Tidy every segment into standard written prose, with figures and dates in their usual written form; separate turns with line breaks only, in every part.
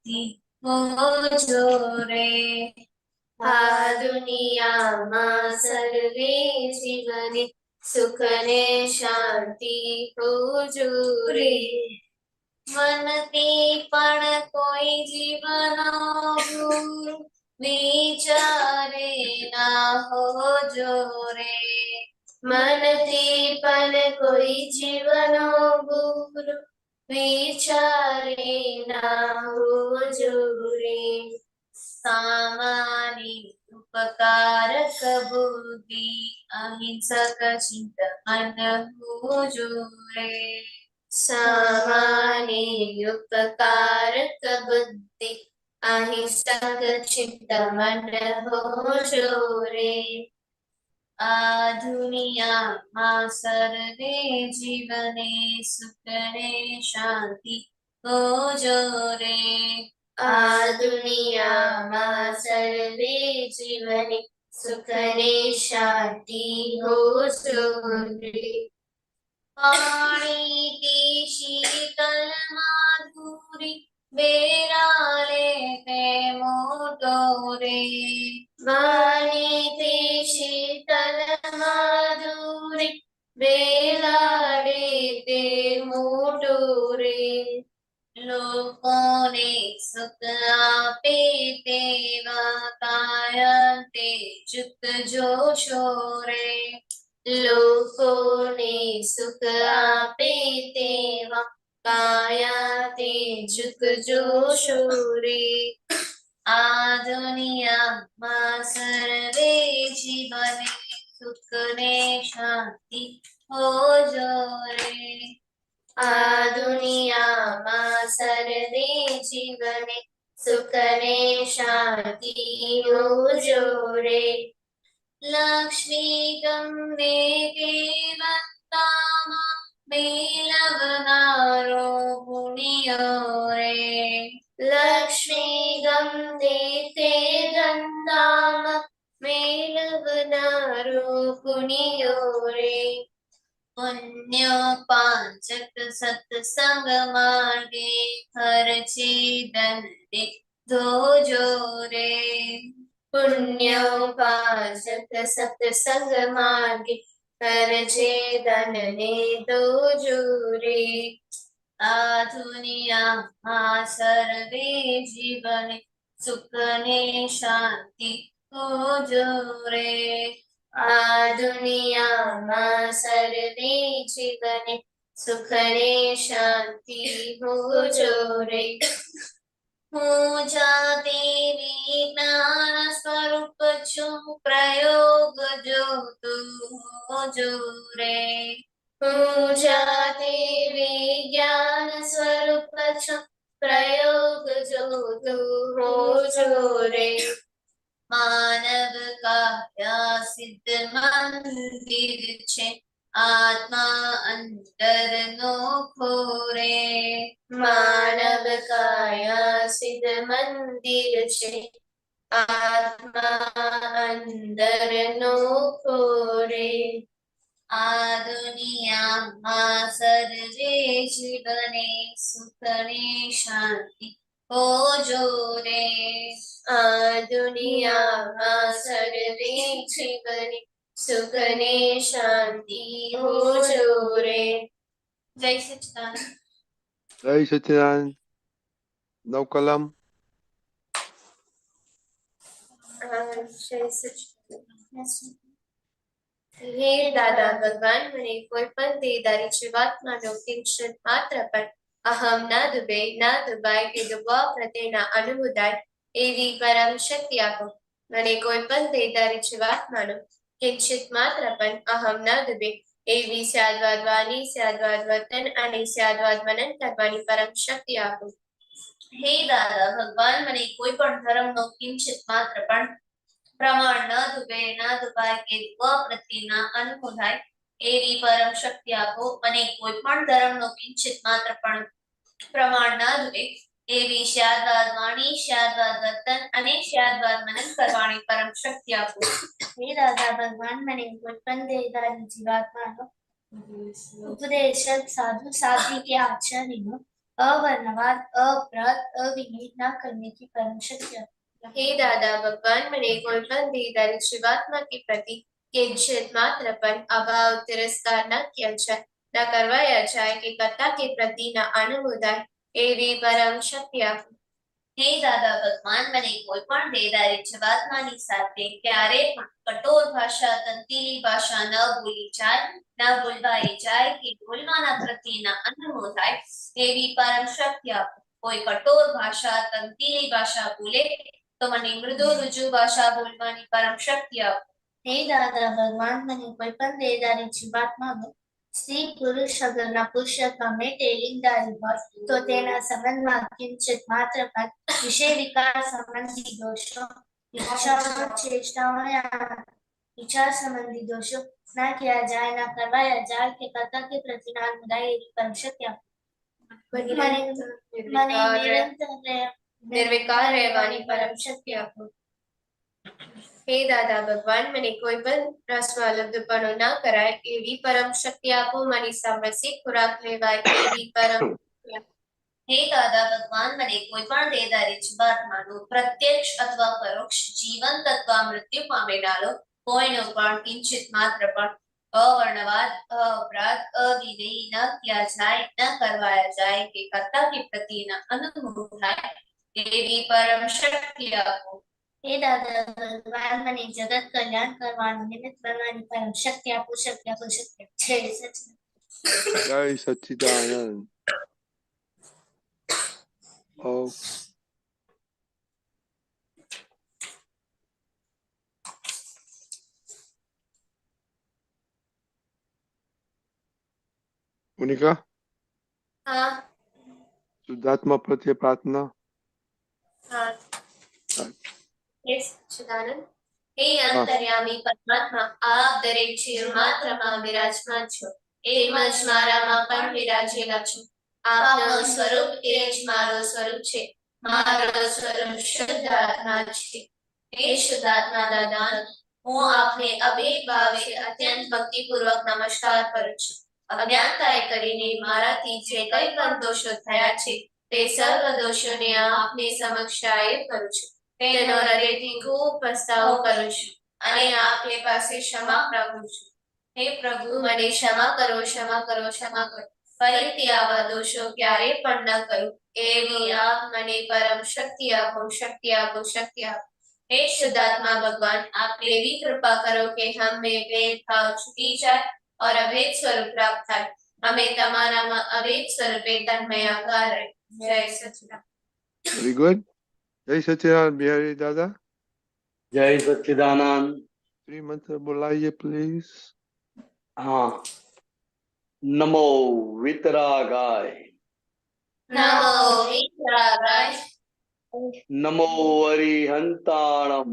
શાંતિ હોજો રે। આ દુનિયામાં સર્વે જીવને સુખ ને શાંતિ હોજો રે। મનથી પણ કોઈ જીવનો ભૂલ વિચારે ના હોજો રે। મનથી પણ કોઈ જીવનો ભૂલ વિચારે ના હોજો રે। સામાની ઉપકારક બુદ્ધિ અહિંસક ચિંતન હોજો રે। સામાની ઉપકારક બુદ્ધિ અહિંસક ચિંતન હોજો રે। આ દુનિયામાં સર્વે જીવને સુખ ને શાંતિ હોજો રે। આ દુનિયામાં સર્વે જીવને સુખ ને શાંતિ હોજો રે। પાણીથી શીતલ માધુરી બેરાલે તે મોટો રે। પાણીથી શીતલ માધુરી બેલાડે તે મોટો રે। લોકોને સુખ આપે તેવા કાયા તે ચુક જોશો રે। લોકોને સુખ આપે તેવા કાયા તે ચુક જોશો રે। આ દુનિયામાં સર્વે જીવને સુખ ને શાંતિ હોજો રે। આ દુનિયામાં સર્વે જીવને સુખ ને શાંતિ હોજો રે। લક્ષ્મી ગમે તે વક્તામાં મેલવનારો પુણ્યો રે। લક્ષ્મી ગમે તે ધંધામાં મેલવનારો પુણ્યો રે। પુણ્ય પાંચક સત્સંગ માર્ગે ખર્ચે ધન રે ધોજો રે। પુણ્ય પાંચક સત્સંગ માર્ગે ખર્ચે ધન ને ધોજો રે। આ દુનિયામાં સર્વે જીવને સુખ ને શાંતિ હોજો રે। આ દુનિયામાં સર્વે જીવને સુખ ને શાંતિ હોજો રે। હું જાતે વિજ્ઞાન સ્વરૂપ છું પ્રયોગ જોતું હોજો રે। હું જાતે વિજ્ઞાન સ્વરૂપ છું પ્રયોગ જોતું હોજો રે। માનવ કાયા સિદ્ધ મંદિર છે આત્મા અંતર નો ખોરે। માનવ કાયા સિદ્ધ મંદિર છે આત્મા અંદર નો ખોરે। આ દુનિયામાં સર્વે જીવને સુખ ને શાંતિ હોજો રે। આ દુનિયામાં સર્વે જીવને સુખ ને શાંતિ હોજો રે। જય સચ્ચિદાનંદ।
જય સચ્ચિદાનંદ। નવકલમ।
જય સચ્ચિદાનંદ। હે દાદા ભગવાન, મને કોઈ પણ દેહધારી જીવાત્માનો કિંચિત માત્ર પણ અહમ ના દુબે ના દુબાય કે દુબવા પ્રત્યેના અનુબુદાય એવી પરમ શક્તિ આપો। મને કોઈ પણ દેહધારી જીવાત્માનો કિંચિત માત્ર પણ અહમ ના દુબે એવી સ્યાદવાદ વાણી, સ્યાદવાદ વર્તન અને સ્યાદવાદ મનન કરવાની પરમ શક્તિ આપો। હે દાદા ભગવાન, મને કોઈ પણ ધર્મનો કિંચિત માત્ર પણ પ્રમાણ ન દુબે ના દુબાય કે દુબવા પ્રત્યેના અનુબુદાય એવી પરમ શક્તિ આપો। અને કોઈ પણ ધર્મનો કિંચિત માત્ર પણ પ્રમાણ ન દુબે એવી સ્યાદવાદ વાણી, સ્યાદવાદ વર્તન અને સ્યાદવાદ મનન કરવાની પરમ શક્તિ આપો। હે દાદા ભગવાન, મને કોઈ પણ દેહધારી જીવાત્માનો ઉપદેશક સાધુ સાધ્વી કે આચાર્યનો
अवर्णवाद, अपराध, अविहित न करने की परम शक्ति आपो।
हे दादा भगवान મને કોઈ પણ દેહધારી જીવાત્મા के प्रति किंचित मात्र पण अभाव तिरस्कार न किया जाए न करवाया जाए कि कर्ता के प्रति न अनुभूताय एवी परम शक्ति आपो। हे दादा भगवान મને કોઈ પણ દેહધારી જીવાત્માની સાથે ક્યારે પણ કઠોર ભાષા તંતીલી ભાષા ન બોલી જાય ન બોલવાઈ જાય કે બોલવાના પ્રતિ ન અનુભવ થાય એવી પરમ શક્તિ આપો। કોઈ કઠોર ભાષા તંતીલી ભાષા બોલે तो મને મૃદુ રુજુ ભાષા બોલવાની પરમ શક્તિ આપો।
हे दादा भगवान મને કોઈ પણ દેહધારી જીવાત્મામાં સ્ત્રી પુરુષ અગરના પુરુષત્વમાં ટેલિંગધારી હોય તો તેના સંબંધમાં કિંચિત માત્ર પણ વિષય વિકાર સંબંધી દોષો इच्छा संबंधी दोषों न किया जाए न करवाया जाए कि कर्ता के प्रति न अनुदाय एवी परम शक्ति आपो। મને નિરંતર
निर्विकार રહેવાની પરમ શક્તિ આપો। हे दादा भगवान મને કોઈ પણ રસવાલબ્ધપણું ન કરાય એવી પરમ શક્તિ આપો। મારી સામરસ્ય ખોરાક લેવાય એવી પરમ શક્તિ આપો। हे दादा भगवान મને કોઈ પણ દેહધારી જીવાત્માનું પ્રત્યક્ષ અથવા પરોક્ષ જીવંત અથવા મૃત્યુ પામેલાનો કોઈનો પણ કિંચિત માત્ર પણ અવર્ણવાદ अपराध अविनयी न किया जाए न करवाया जाए कि कर्ता के प्रति न अनुभव થાય એવી પરમ શક્તિ આપો।
हे दादा भगवान મને જગત કલ્યાણ કરવાનું નિમિત્ત બનવાની પરમ શક્તિ આપો શક્તિ આપો શક્તિ આપો। જય સચિદાનંદ।
જય સચ્ચિદાનંદ। ઓમ मोनिका
हाँ
શુદ્ધાત્મા પ્રત્યે પ્રાર્થના।
हाँ हे સચ્ચિદાનંદ। हे અંતર્યામી પરમાત્મા આપ દરેક જીવ માત્રમાં વિરાજમાન છો એમ જ મારામાં પણ વિરાજેલા છો। આપનું સ્વરૂપ એ જ મારું સ્વરૂપ છે। મારું સ્વરૂપ શુદ્ધ આત્મા છે। हे શુદ્ધાત્મા દાદા હું આપને અભેદ ભાવે અત્યંત ભક્તિપૂર્વક નમસ્કાર કરું છું। અજ્ઞાનતાએ કરીને મારાથી જે કંઈ પણ દોષો થયા છે તે સર્વ દોષોને આપને સમક્ષ જાહેર કરું છું। તેનો હૃદયથી ખૂબ પસ્તાવો કરું છું અને આપને પાસે ક્ષમા માંગુ છું। હે પ્રભુ મને ક્ષમા કરો ક્ષમા કરો ક્ષમા કરો। ફરીથી આવા દોષો ક્યારે પણ ન કરું એવી આપ મને પરમ શક્તિ આપો શક્તિ આપો શક્તિ આપો। हे शुद्धात्मा भगवान आप एवी कृपा करो कि हमें भेदभाव छूटी जाए और अभेद स्वरूप प्राप्त થાય। અમે તમારામાં અભેદ સ્વરૂપે તન્મયાકાર રહે। જય સચિદાનંદ।
Very good. જય સચ્ચિદાનંદ બિહારી દાદા।
जय सच्चिदानंद।
श्री मंत्र बोलाइए प्लीज।
हाँ। नमो वितरागाय,
नमो वितरागाय,
नमो अरिहंताणम,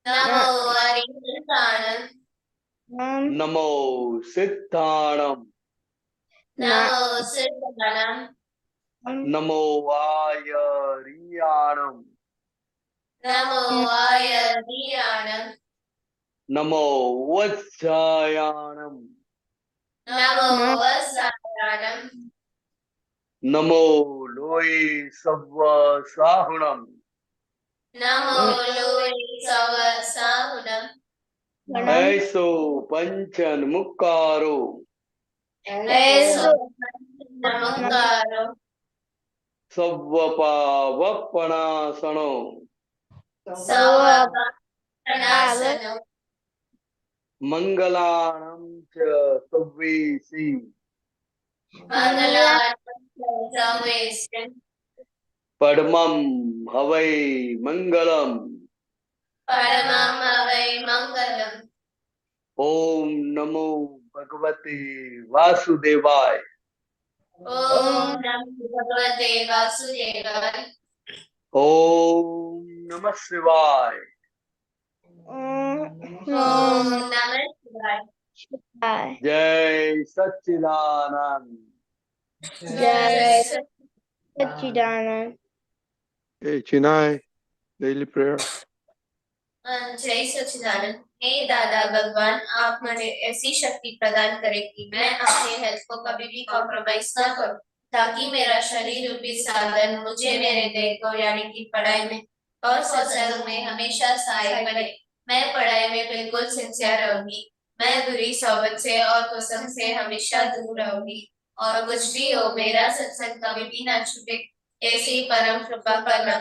नमो अरिहंताणम,
नमो सिद्धाणम,
नमो सिद्धाणम,
नमो आयरियाणम,
नमो आयर्याणम,
नमो वत्सायाणम,
नमो वत्सायाणम,
नमो लोई सव्व साहुणम,
नमो लोई सव साहुणम,
ऐसो पंचन मुक्कारो,
ऐसो नमस्कारो,
सव्वपावपणासनो,
सवनासनो,
मंगलाणं च सव्वेसि,
मंगलार्थं
परमं हवै मंगलम्,
परमं वै मंगलम्।
ओम नमो भगवते वासुदेवाय,
ओम नमो भगवते वासुदेवाय,
ओम नमः शिवाय,
ओम नमः शिवाय।
जय सच्चिदानंद।
जय
सच्चिदानंद।
Hey Chinai, daily prayer।
जय सच्चिदानंद। हे दादा भगवान आप मुझे ऐसी शक्ति प्रदान करें कि मैं अपने हेल्थ को कभी भी कॉम्प्रोमाइज न करूं। ताकि मेरा शरीर रूपी साधन मुझे मेरे देह को यानी कि पढ़ाई में और सत्संग में हमेशा सहायक बने। मैं पढ़ाई में बिल्कुल सिंसियर रहूंगी। मैं बुरी सोबत से और कुसंग से हमेशा दूर रहूंगी और कुछ भी हो मेरा सत्संग कभी भी ना छूटे। ऐसी परम कृपा करना।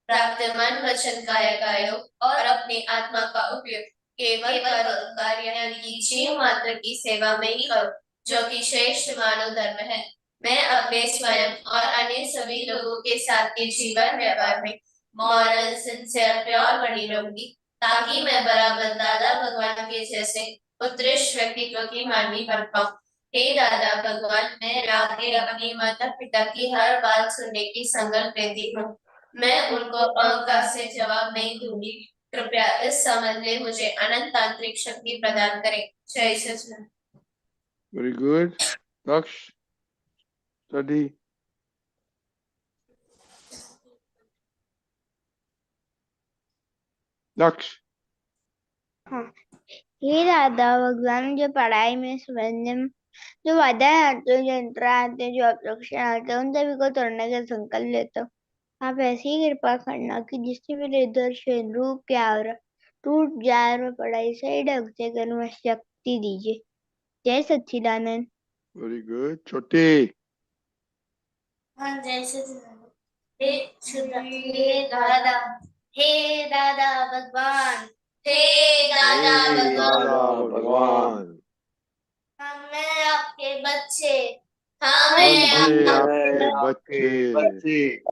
प्राप्त मन वचन काया और अपनी आत्मा का उपयोग केवल परोपकार यानी कि जीव मात्र की सेवा में ही करो, जो कि श्रेष्ठ मानव धर्म है। मैं अपने स्वयं और अन्य सभी लोगों के साथ के जीवन व्यवहार में मॉरल सिंसियर प्योर बनी रहूंगी, ताकि मैं बराबर दादा भगवान के जैसे उत्कृष्ट व्यक्तित्व की मानवी बन पाऊं। हे दादा भगवान, मैं आगे अपने माता पिता की हर बात सुनने की संकल्प लेती हूँ। मैं उनको अहंकार से जवाब नहीं दूंगी। कृपया इस समझ में मुझे अनंत तांत्रिक शक्ति प्रदान करें। जय सच्चिदानंद।
Very good. Daksh, study. Daksh.
हे दादा भगवान, मुझे पढ़ाई में समझने में जो बाधाएं आती हैं, जो यंत्र आते हैं, जो ऑब्जेक्शन आते हैं, उन सभी को तोड़ने का संकल्प लेता हूँ। आप ऐसी ही कृपा करना कि जिससे मेरे दर्शन रूप की आवरण टूट जाए और मैं पढ़ाई सही ढंग से करूँ, मैं शक्ति दीजिए। जय सच्चिदानंद।
Very good. Choti.
हाँ, जय सच्चिदानंद। हे दादा भगवान,
हे दादा
Hey,
भगवान,
Dada Bhagwan.
हमें आपके बच्चे
हमें
हमसे
आप-
आपके बच्चे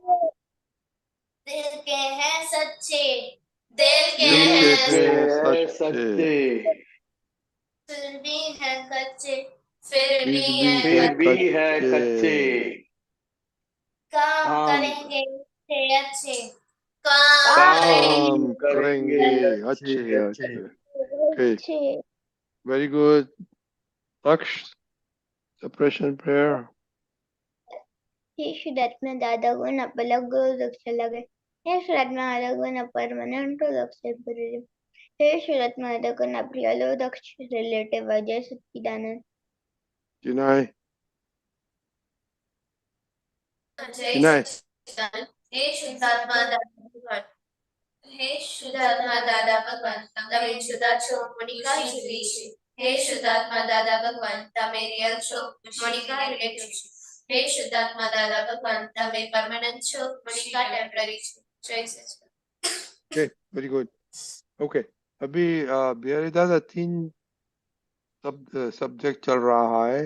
दिल के हैं सच्चे,
दिल के
दिल के
हैं
हैं सच्चे,
फिर भी हैं कच्चे,
फिर
फिर
भी
भी
है
है
भी है
कच्चे,
कच्चे,
काम
काम
करेंगे अच्छे अच्छे,
काम करेंगे अच्छे अच्छे. Okay,
अच्छे
very good. Daksh, suppression prayer.
हे शुद्धात्मा दादा को न पलक गो दक्ष लगे। हे शुद्धात्मा दादा को न परमानेंट दक्ष परिले। हे शुद्धात्मा दादा को न प्रियलो दक्ष रिलेटिव जय सच्चिदानंद।
Jinai,
जय
Jinai.
सच्चिदानंद। हे शुद्धात्मा दादा भगवान, हे शुद्धात्मा दादा भगवान, તમે જુદા છો મોનિકા જુદી છે. હે શુદ્ધાત્મા દાદા ભગવાન, તમે રિયલ છો મોનિકા રિલેટિવ છે. હે શુદ્ધાત્મા દાદા ભગવાન, તમે પરમાનન્ટ છો મોનિકા ટેમ્પરરી છે. જય સચ્चिदानंद.
Okay, very good. Okay, अभी बिहारी दादा 3 सब्जेक्ट चल रहा है.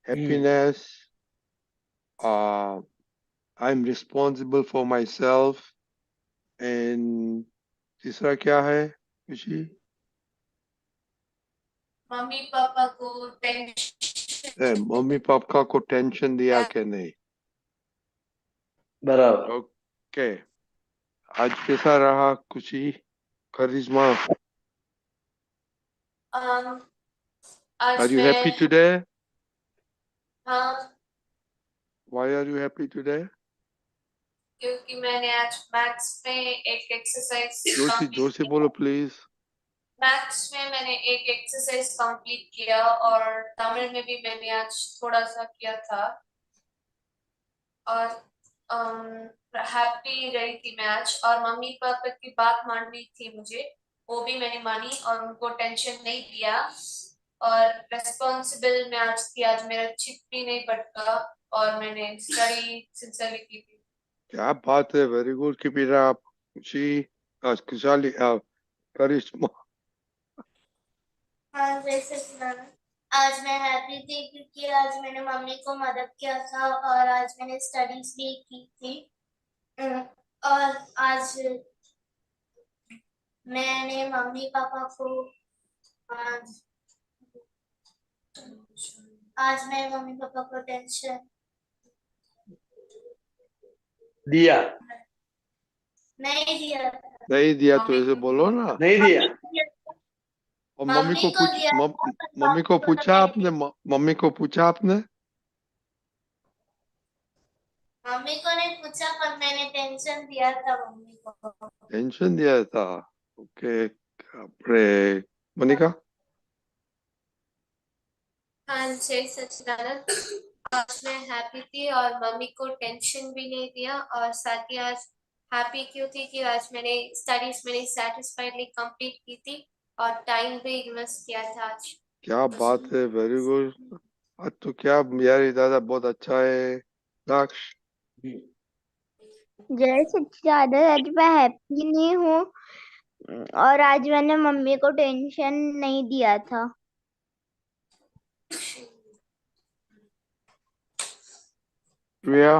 Happiness, I'm responsible for myself, and तीसरा क्या है खुशी?
मम्मी पापा को टेंशन
मम्मी पापा को टेंशन दिया कि नहीं?
बराबर.
ओके, आज कैसा रहा खुशी? करिश्मा,
आज
are you
मैं
happy today?
हाँ,
Why are you happy today?
क्योंकि मैंने आज मैथ्स में एक एक्सरसाइज
जोर से बोलो प्लीज.
मैथ्स में मैंने एक एक्सरसाइज कंप्लीट किया और तमिल में भी मैंने आज थोड़ा सा किया था और हैप्पी रही थी मैं आज. और मम्मी पापा की बात माननी थी मुझे, वो भी मैंने मानी और उनको टेंशन नहीं दिया और रेस्पॉन्सिबल मैं आज थी. आज मेरा चिप भी नहीं पटका और मैंने स्टडी सिंसियरली की थी.
क्या बात है, very good. Keep it up खुशी. खुशहाली, करिश्मा.
हाँ, जय सच्चिदानंद। आज मैं हैप्पी थी क्योंकि आज मैंने मम्मी को मदद किया था और आज मैंने स्टडीज भी की थी और आज मैंने मम्मी पापा को आज मैं मम्मी पापा को टेंशन
दिया
नहीं दिया था।
नहीं दिया तो ऐसे बोलो ना.
नहीं दिया.
और मम्मी को पूछ
दिया था,
मम्मी को
पापा
पूछा
नहीं
आपने? मम्मी को पूछा आपने?
मम्मी को नहीं पूछा पर मैंने टेंशन दिया था मम्मी को.
टेंशन दिया था. ओके, अरे मोनिका.
हाँ, जय सच्चिदानंद. आज मैं हैप्पी थी और मम्मी को टेंशन भी नहीं दिया, और साथ ही आज हैप्पी क्यों थी कि आज मैंने स्टडीज मैंने सेटिस्फाइडली कंप्लीट की थी और टाइम भी इन्वेस्ट किया था आज।
क्या बात है, वेरी गुड। आज तो क्या बिहारी दादा बहुत अच्छा है। दक्ष,
जय सच्चिदानंद, आज मैं हैप्पी नहीं हूँ और आज मैंने मम्मी को टेंशन नहीं दिया था।
प्रिया,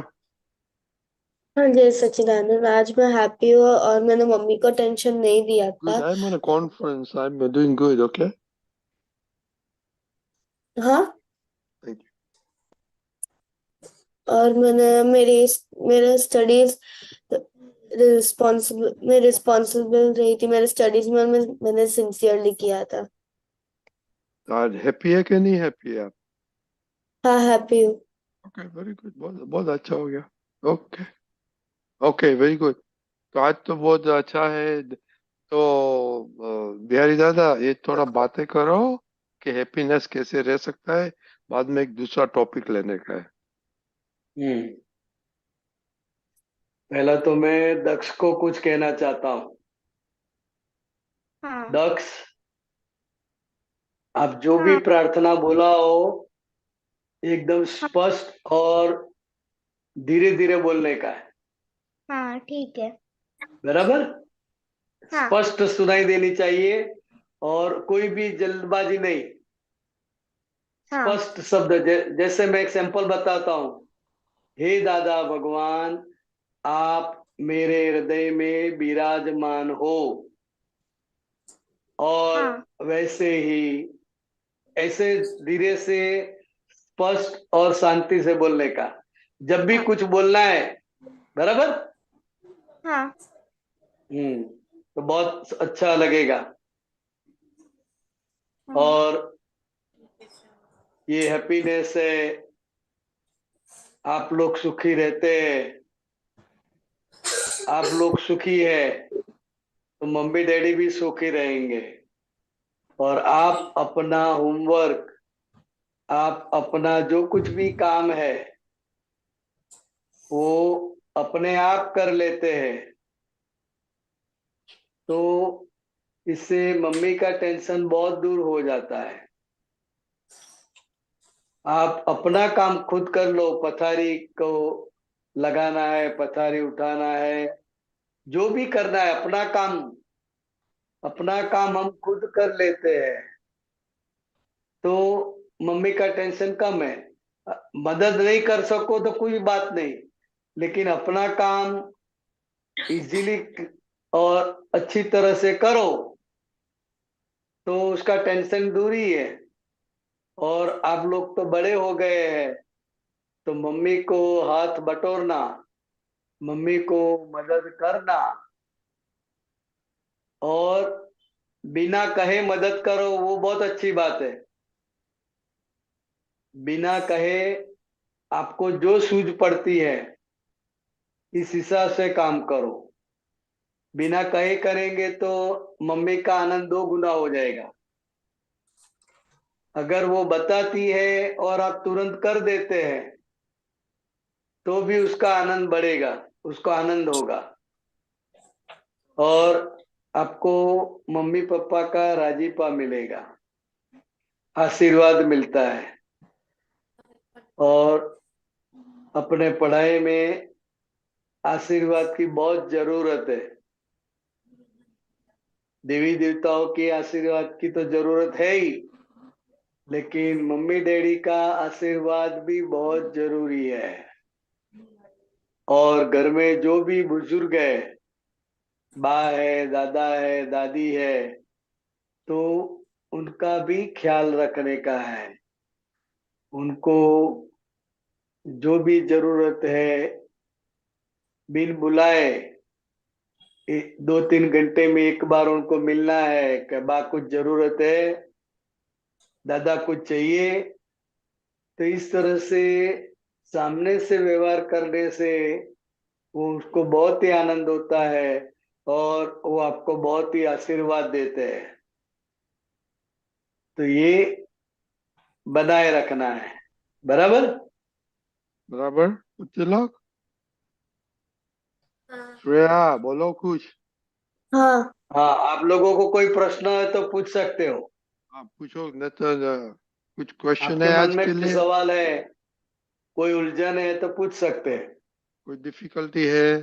हाँ जय सच्चिदानंद, आज मैं हैप्पी हूँ और मैंने मम्मी को टेंशन नहीं दिया
good.
था।
I'm on a conference. I'm doing good. Okay.
हाँ,
Thank you.
और मेरे स्टडीज रिस्पॉन्सिबल रही थी मेरे स्टडीज में, और मैंने सिंसियरली किया था।
आज हैप्पी है कि नहीं हैप्पी है आप?
हाँ हैप्पी हूँ।
Okay, very good. बहुत बहुत अच्छा हो गया। Okay okay, very good. तो आज तो बहुत अच्छा है। तो बिहारी दादा, ये थोड़ा बातें करो कि हैप्पीनेस कैसे रह सकता है। बाद में एक दूसरा टॉपिक लेने का है।
पहला तो मैं दक्ष को कुछ कहना चाहता हूँ।
हाँ
दक्ष, आप जो भी
हाँ
प्रार्थना बोला हो एकदम स्पष्ट और धीरे धीरे बोलने का है,
हाँ ठीक है।
बराबर?
हाँ
स्पष्ट सुनाई देनी चाहिए और कोई भी जल्दबाजी नहीं।
हाँ
स्पष्ट शब्द, जैसे मैं एक सैंपल बताता हूँ। हे दादा भगवान, आप मेरे हृदय में विराजमान हो, और
हाँ
वैसे ही ऐसे धीरे से स्पष्ट और शांति से बोलने का। जब भी
हाँ
कुछ बोलना है, बराबर?
हाँ
तो बहुत अच्छा लगेगा।
हाँ
और ये हैप्पीनेस है, आप लोग सुखी रहते हैं, आप लोग सुखी है तो मम्मी डैडी भी सुखी रहेंगे। और आप अपना होमवर्क, आप अपना जो कुछ भी काम है वो अपने आप कर लेते हैं, तो इससे मम्मी का टेंशन बहुत दूर हो जाता है। आप अपना काम खुद कर लो, पथारी को लगाना है, पथारी उठाना है, जो भी करना है अपना काम हम खुद कर लेते हैं, तो मम्मी का टेंशन कम है। मदद नहीं कर सको तो कोई बात नहीं, लेकिन अपना काम इजीली और अच्छी तरह से करो तो उसका टेंशन दूर ही है। और आप लोग तो बड़े हो गए हैं, तो मम्मी को हाथ बटोरना, मम्मी को मदद करना, और बिना कहे मदद करो, वो बहुत अच्छी बात है। बिना कहे आपको जो सूझ पड़ती है इस हिसाब से काम करो। बिना कहे करेंगे तो मम्मी का आनंद दो गुना हो जाएगा। अगर वो बताती है और आप तुरंत कर देते हैं तो भी उसका आनंद बढ़ेगा, उसको आनंद होगा, और आपको मम्मी पापा का राजीपा मिलेगा, आशीर्वाद मिलता है। और अपने पढ़ाई में आशीर्वाद की बहुत जरूरत है। देवी देवताओं के आशीर्वाद की तो जरूरत है ही, लेकिन मम्मी डैडी का आशीर्वाद भी बहुत जरूरी है। और घर में जो भी बुजुर्ग है, माँ है, दादा है, दादी है, तो उनका भी ख्याल रखने का है। उनको जो भी जरूरत है बिन बुलाए 2-3 घंटे में एक बार उनको मिलना है कि बा कुछ जरूरत है, दादा कुछ चाहिए। तो इस तरह से सामने से व्यवहार करने से वो उसको बहुत ही आनंद होता है और वो आपको बहुत ही आशीर्वाद देते हैं। तो ये बनाए रखना है, बराबर?
बराबर बच्चे लोग?
हाँ,
श्रेया बोलो कुछ।
हाँ
हाँ, आप लोगों को कोई प्रश्न है तो पूछ सकते हो।
आप पूछो नहीं तो कुछ क्वेश्चन
आपके
है
मन
आज
में
के
कोई
लिए?
सवाल है, कोई उलझन है तो पूछ सकते हैं।
कोई डिफिकल्टी है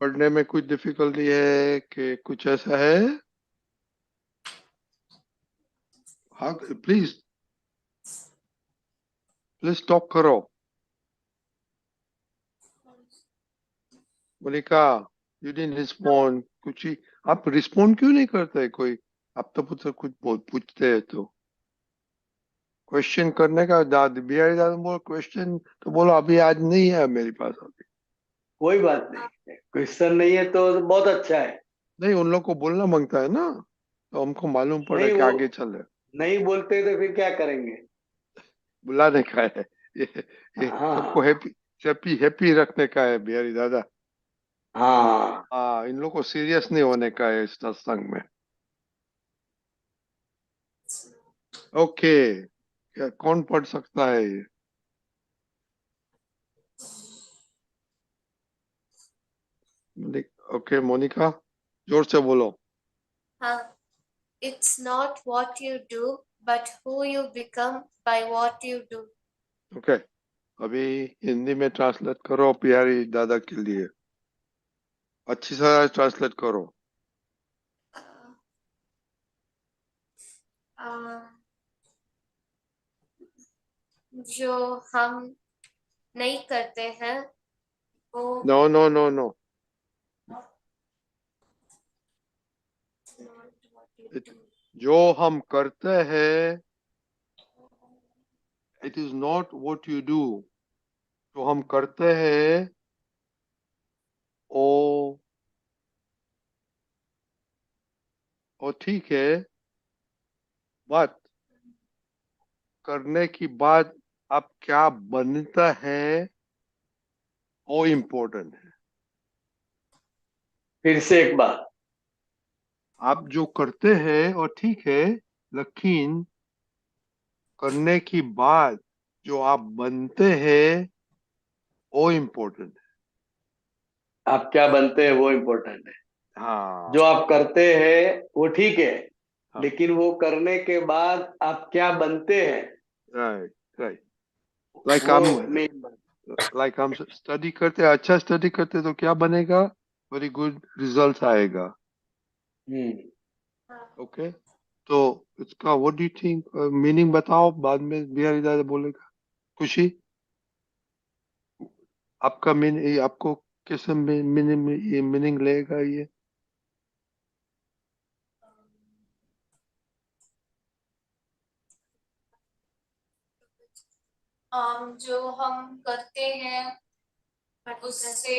पढ़ने में? कुछ डिफिकल्टी है कि कुछ ऐसा है? हाँ प्लीज प्लीज टॉक करो। मोनिका यू डिडंट रिस्पॉन्ड कुछ ही। आप रिस्पॉन्ड क्यों नहीं करते? कोई आप तो कुछ पूछते हैं तो क्वेश्चन करने का बिहारी दादा बोलो क्वेश्चन तो बोलो अभी आज नहीं है मेरे पास अभी।
कोई बात नहीं, क्वेश्चन नहीं है तो बहुत अच्छा है।
नहीं उन लोग को बोलना मांगता है ना तो हमको मालूम पड़े
नहीं,
कि
वो
आगे चले।
नहीं बोलते तो फिर क्या करेंगे?
बुलाने का है ये सबको
हाँ,
हैप्पी हैप्पी हैप्पी रखने का है बिहारी दादा।
हाँ।
हाँ इन लोग को सीरियस नहीं होने का है इस सत्संग में। ओके क्या कौन पढ़ सकता है ये? ओके मोनिका जोर से बोलो।
हाँ, it's not what you do, but who you become by what you do.
Okay अभी हिंदी में ट्रांसलेट करो बिहारी दादा के लिए। अच्छी तरह ट्रांसलेट करो।
आ, जो हम नहीं करते हैं वो
no no no no
not what you do.
जो हम करते हैं it is not what you do. जो हम करते हैं ओ ओ ठीक है बट करने की बाद आप क्या बनता है वो इम्पोर्टेंट है।
फिर से एक बार।
आप जो करते हैं वो ठीक है लेकिन करने की बाद जो आप बनते हैं वो इम्पोर्टेंट
आप क्या बनते हैं वो इम्पोर्टेंट है।
है। हाँ
जो आप करते हैं वो ठीक है,
हाँ
लेकिन वो करने के बाद आप क्या बनते हैं
राइट राइट। लाइक
वो
हम
मेन बात।
स्टडी करते अच्छा स्टडी करते तो क्या बनेगा? वेरी गुड रिजल्ट आएगा।
हम्म।
ओके तो इसका what do you think meaning बताओ बाद में बिहारी दादा बोलेगा। खुशी आपका मीन आपको कैसे मीनिंग मीनिंग लेगा ये?
जो हम करते हैं उससे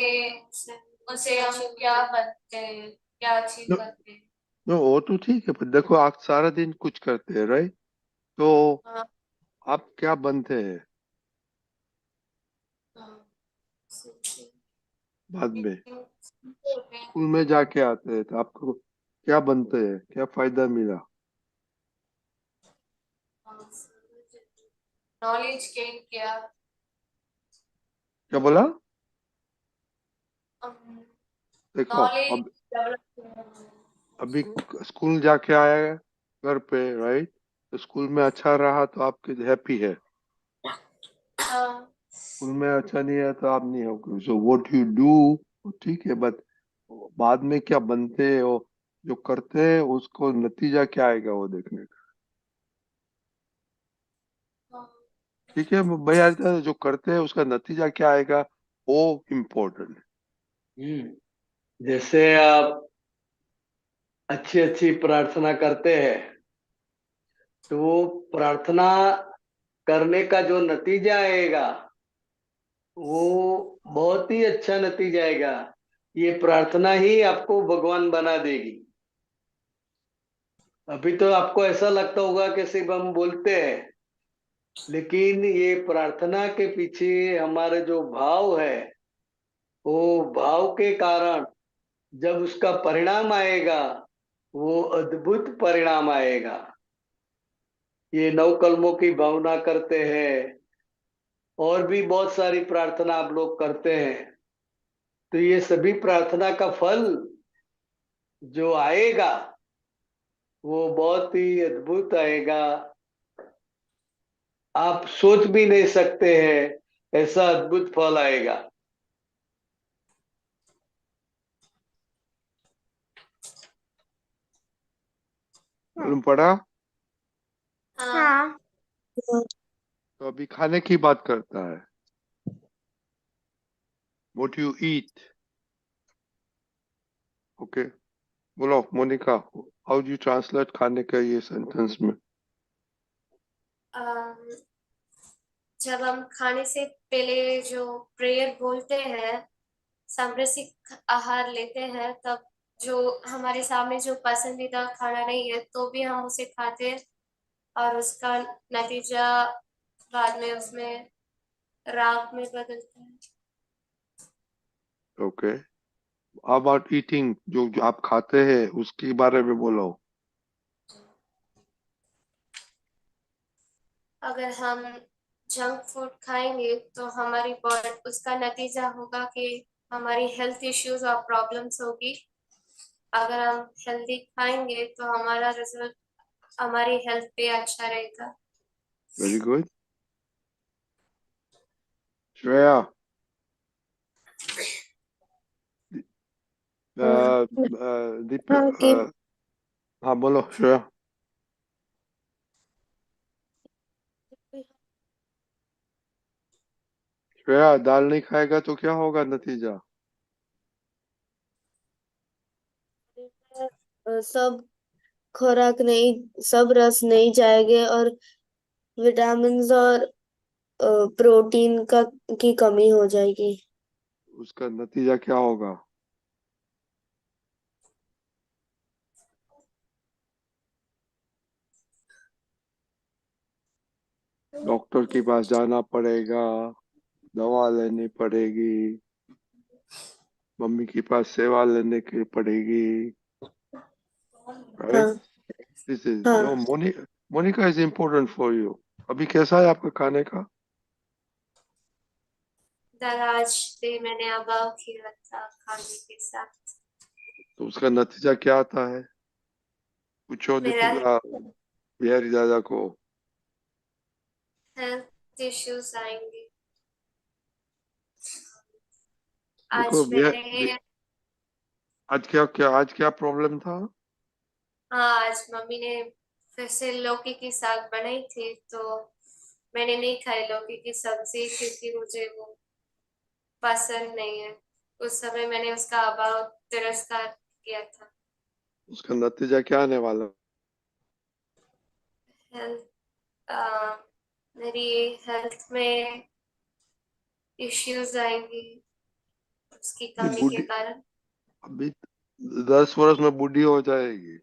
उससे हम क्या बनते हैं, क्या अचीव
नो
करते हैं।
नो वो तो ठीक है पर देखो आप सारा दिन कुछ करते हैं राइट तो
हाँ,
आप क्या बनते हैं
हाँ,
बाद में? स्कूल में जाके आते हैं तो आपको क्या बनते हैं? क्या फायदा मिला?
नॉलेज गेन किया।
क्या बोला? देखो
नॉलेज
अब
डेवलप किया।
अभी स्कूल जाके आया है घर पे राइट तो स्कूल में अच्छा रहा तो आपके हैप्पी है।
हाँ,
स्कूल में अच्छा नहीं है तो आप नहीं हो। सो व्हाट यू डू ठीक है बट बाद में क्या बनते हो जो करते हैं उसको नतीजा क्या आएगा वो देखने का।
हाँ,
ठीक है भैया जो करते हैं उसका नतीजा क्या आएगा वो इम्पोर्टेंट है।
जैसे आप अच्छी अच्छी प्रार्थना करते हैं तो वो प्रार्थना करने का जो नतीजा आएगा वो बहुत ही अच्छा नतीजा आएगा। ये प्रार्थना ही आपको भगवान बना देगी। अभी तो आपको ऐसा लगता होगा कि सिर्फ हम बोलते हैं, लेकिन ये प्रार्थना के पीछे हमारे जो भाव है वो भाव के कारण जब उसका परिणाम आएगा वो अद्भुत परिणाम आएगा। ये नौ कलमों की भावना करते हैं, और भी बहुत सारी प्रार्थना आप लोग करते हैं, तो ये सभी प्रार्थना का फल जो आएगा वो बहुत ही अद्भुत आएगा। आप सोच भी नहीं सकते हैं ऐसा अद्भुत फल आएगा।
मालूम पड़ा?
हाँ
हाँ।
तो अभी खाने की बात करता है। What you eat? Okay. बोलो Monika, how do you translate खाने का ये सेंटेंस में?
अम, जब हम खाने से पहले जो प्रेयर बोलते हैं, सामरसिक आहार लेते हैं, तब जो हमारे सामने जो पसंदीदा खाना नहीं है तो भी हम उसे खाते हैं और उसका नतीजा बाद में उसमें राग में बदलता है।
Okay. How about eating? जो आप खाते हैं उसके बारे में बोलो।
अगर हम जंक फूड खाएंगे तो हमारी बॉडी, उसका नतीजा होगा कि हमारी हेल्थ इश्यूज और प्रॉब्लम्स होगी। अगर हम हेल्दी खाएंगे तो हमारा रिजल्ट, हमारी हेल्थ पे अच्छा रहेगा।
Very good. श्रेया, दीप,
हाँ कि
हाँ बोलो श्रेया। श्रेया, दाल नहीं खाएगा तो क्या होगा नतीजा?
सब खुराक नहीं, सब रस नहीं जाएंगे और विटामिन्स और प्रोटीन की कमी हो जाएगी।
उसका नतीजा क्या होगा? डॉक्टर के पास जाना पड़ेगा, दवा लेनी पड़ेगी, मम्मी के पास सेवा लेने की पड़ेगी। Right?
हाँ
This is
हाँ
no Monica is important for you. अभी कैसा है आपका खाने का?
दराज पे मैंने अभाव किया था खाने के साथ।
तो उसका नतीजा क्या आता है? पूछो
मेरा
बिहारी दादा को।
हेल्थ इश्यूज आएंगे।
देखो
आज मैंने
आज क्या प्रॉब्लम था?
हाँ, आज मम्मी ने फिर से लौकी की साग बनाई थी, तो मैंने नहीं खाई लौकी की सब्जी क्योंकि मुझे वो पसंद नहीं है। उस समय मैंने उसका अभाव, तिरस्कार किया था।
उसका नतीजा क्या आने वाला?
हेल्थ, मेरी हेल्थ में इश्यूज आएंगी उसकी
ये
कमी के
बूढ़ी
कारण।
अभी 10 वर्ष में बूढ़ी हो जाएगी।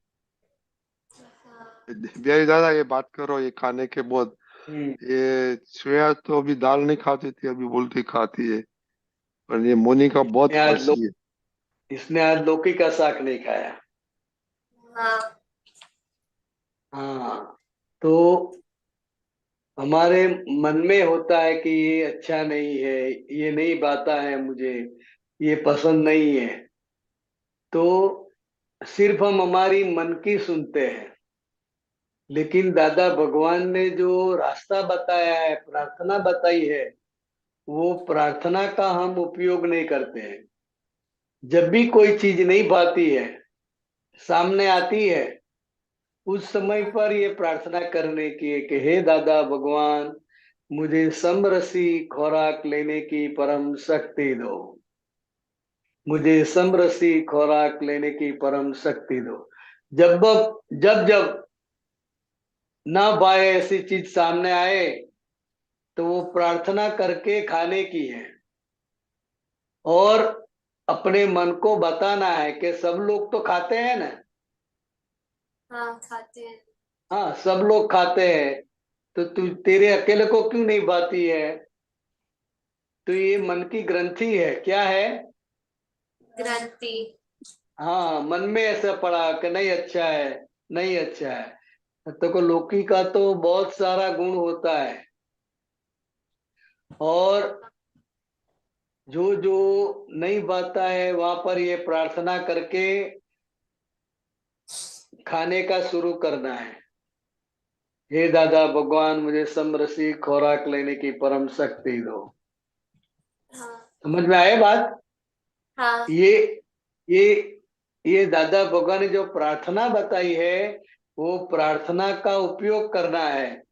हाँ,
बिहारी दादा ये बात करो, ये खाने के बहुत, ये श्रेया तो अभी दाल नहीं खाती थी, अभी बोलती खाती है, पर ये मोनिका बहुत
आज
आलसी है।
इसने आज लौकी का साग नहीं खाया।
हाँ,
हाँ, तो हमारे मन में होता है कि ये अच्छा नहीं है, ये नहीं भाता है मुझे, ये पसंद नहीं है, तो सिर्फ हम हमारी मन की सुनते हैं। लेकिन दादा भगवान ने जो रास्ता बताया है, प्रार्थना बताई है, वो प्रार्थना का हम उपयोग नहीं करते हैं। जब भी कोई चीज नहीं भाती है, सामने आती है, उस समय पर ये प्रार्थना करने की है कि हे दादा भगवान, मुझे समरसी खुराक लेने की परम शक्ति दो, मुझे समरसी खुराक लेने की परम शक्ति दो। जब जब जब ना पाए ऐसी चीज सामने आए, तो वो प्रार्थना करके खाने की है और अपने मन को बताना है कि सब लोग तो खाते हैं ना।
हाँ खाते हैं।
हाँ, सब लोग खाते हैं, तो तू तेरे अकेले को क्यों नहीं भाती है? तो ये मन की ग्रंथि है, क्या है?
ग्रंथि।
हाँ, मन में ऐसा पड़ा कि नहीं अच्छा है, नहीं अच्छा है। तो को लौकी का तो बहुत सारा गुण होता है। और जो जो नहीं पाता है वहां पर ये प्रार्थना करके खाने का शुरू करना है। हे दादा भगवान, मुझे समरसी खुराक लेने की परम शक्ति दो।
हाँ
समझ में आए बात?
हाँ
ये ये ये दादा भगवान ने जो प्रार्थना बताई है वो प्रार्थना का उपयोग करना है।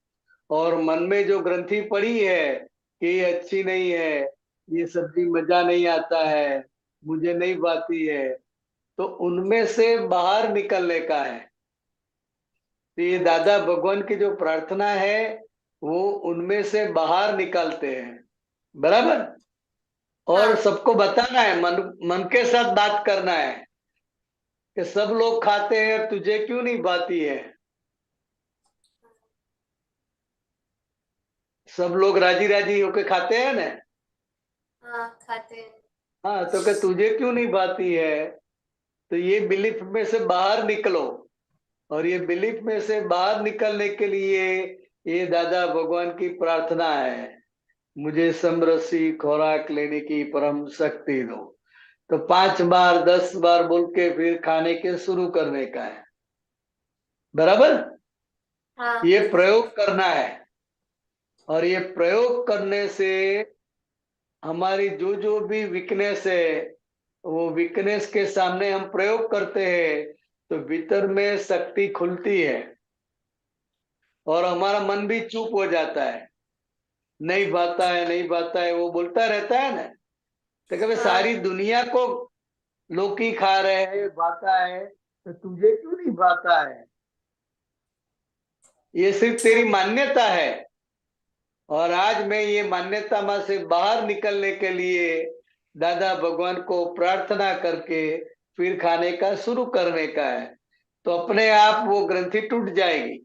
और मन में जो ग्रंथि पड़ी है कि ये अच्छी नहीं है, ये सब्जी मजा नहीं आता है, मुझे नहीं भाती है, तो उनमें से बाहर निकलने का है। तो ये दादा भगवान की जो प्रार्थना है वो उनमें से बाहर निकालते हैं, बराबर। और
हाँ
सबको बताना है, मन मन के साथ बात करना है कि सब लोग खाते हैं, तुझे क्यों नहीं भाती है। सब लोग राजी राजी होके खाते हैं ना।
हाँ खाते हैं।
हाँ, तो कि तुझे क्यों नहीं भाती है। तो ये बिलीफ में से बाहर निकलो। और ये बिलीफ में से बाहर निकलने के लिए ये दादा भगवान की प्रार्थना है, मुझे समरसी खुराक लेने की परम शक्ति दो। तो 5 बार 10 बार बोल के फिर खाने के शुरू करने का है, बराबर।
हाँ
ये प्रयोग करना है। और ये प्रयोग करने से हमारी जो जो भी वीकनेस है वो वीकनेस के सामने हम प्रयोग करते हैं तो भीतर में शक्ति खुलती है और हमारा मन भी चुप हो जाता है। नहीं भाता है, नहीं भाता है, वो बोलता रहता है ना। तो कभी
हाँ
सारी दुनिया को लोग ही खा रहे हैं, भाता है, तो तुझे क्यों नहीं भाता है। ये सिर्फ तेरी मान्यता है। और आज मैं ये मान्यता में से बाहर निकलने के लिए दादा भगवान को प्रार्थना करके फिर खाने का शुरू करने का है। तो अपने आप वो ग्रंथि टूट जाएगी।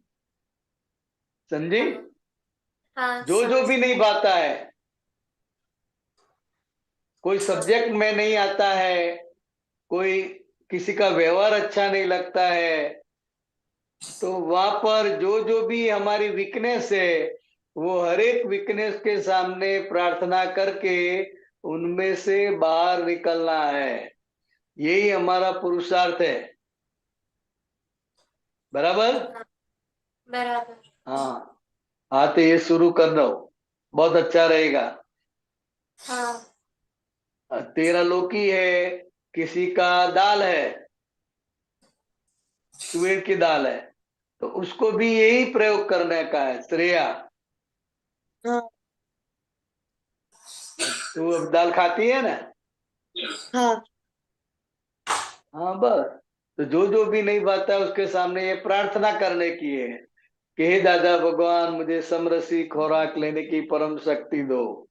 समझी?
हाँ हाँ
जो जो
समझ
भी नहीं पाता है, कोई सब्जेक्ट में नहीं आता है, कोई किसी का व्यवहार अच्छा नहीं लगता है, तो वहां पर जो जो भी हमारी वीकनेस है वो हर एक वीकनेस के सामने प्रार्थना करके उनमें से बाहर निकलना है। यही हमारा पुरुषार्थ है, बराबर।
हाँ बराबर।
हाँ हाँ, तो ये शुरू कर दो, बहुत अच्छा रहेगा।
हाँ
13 लौकी है, किसी का दाल है, तुअर की दाल है, तो उसको भी यही प्रयोग करने का है। श्रेया,
हाँ
तू अब दाल खाती है ना?
हाँ
हाँ बस। तो जो जो भी नहीं पाता उसके सामने ये प्रार्थना करने की है कि हे दादा भगवान, मुझे समरसी खुराक लेने की परम शक्ति दो।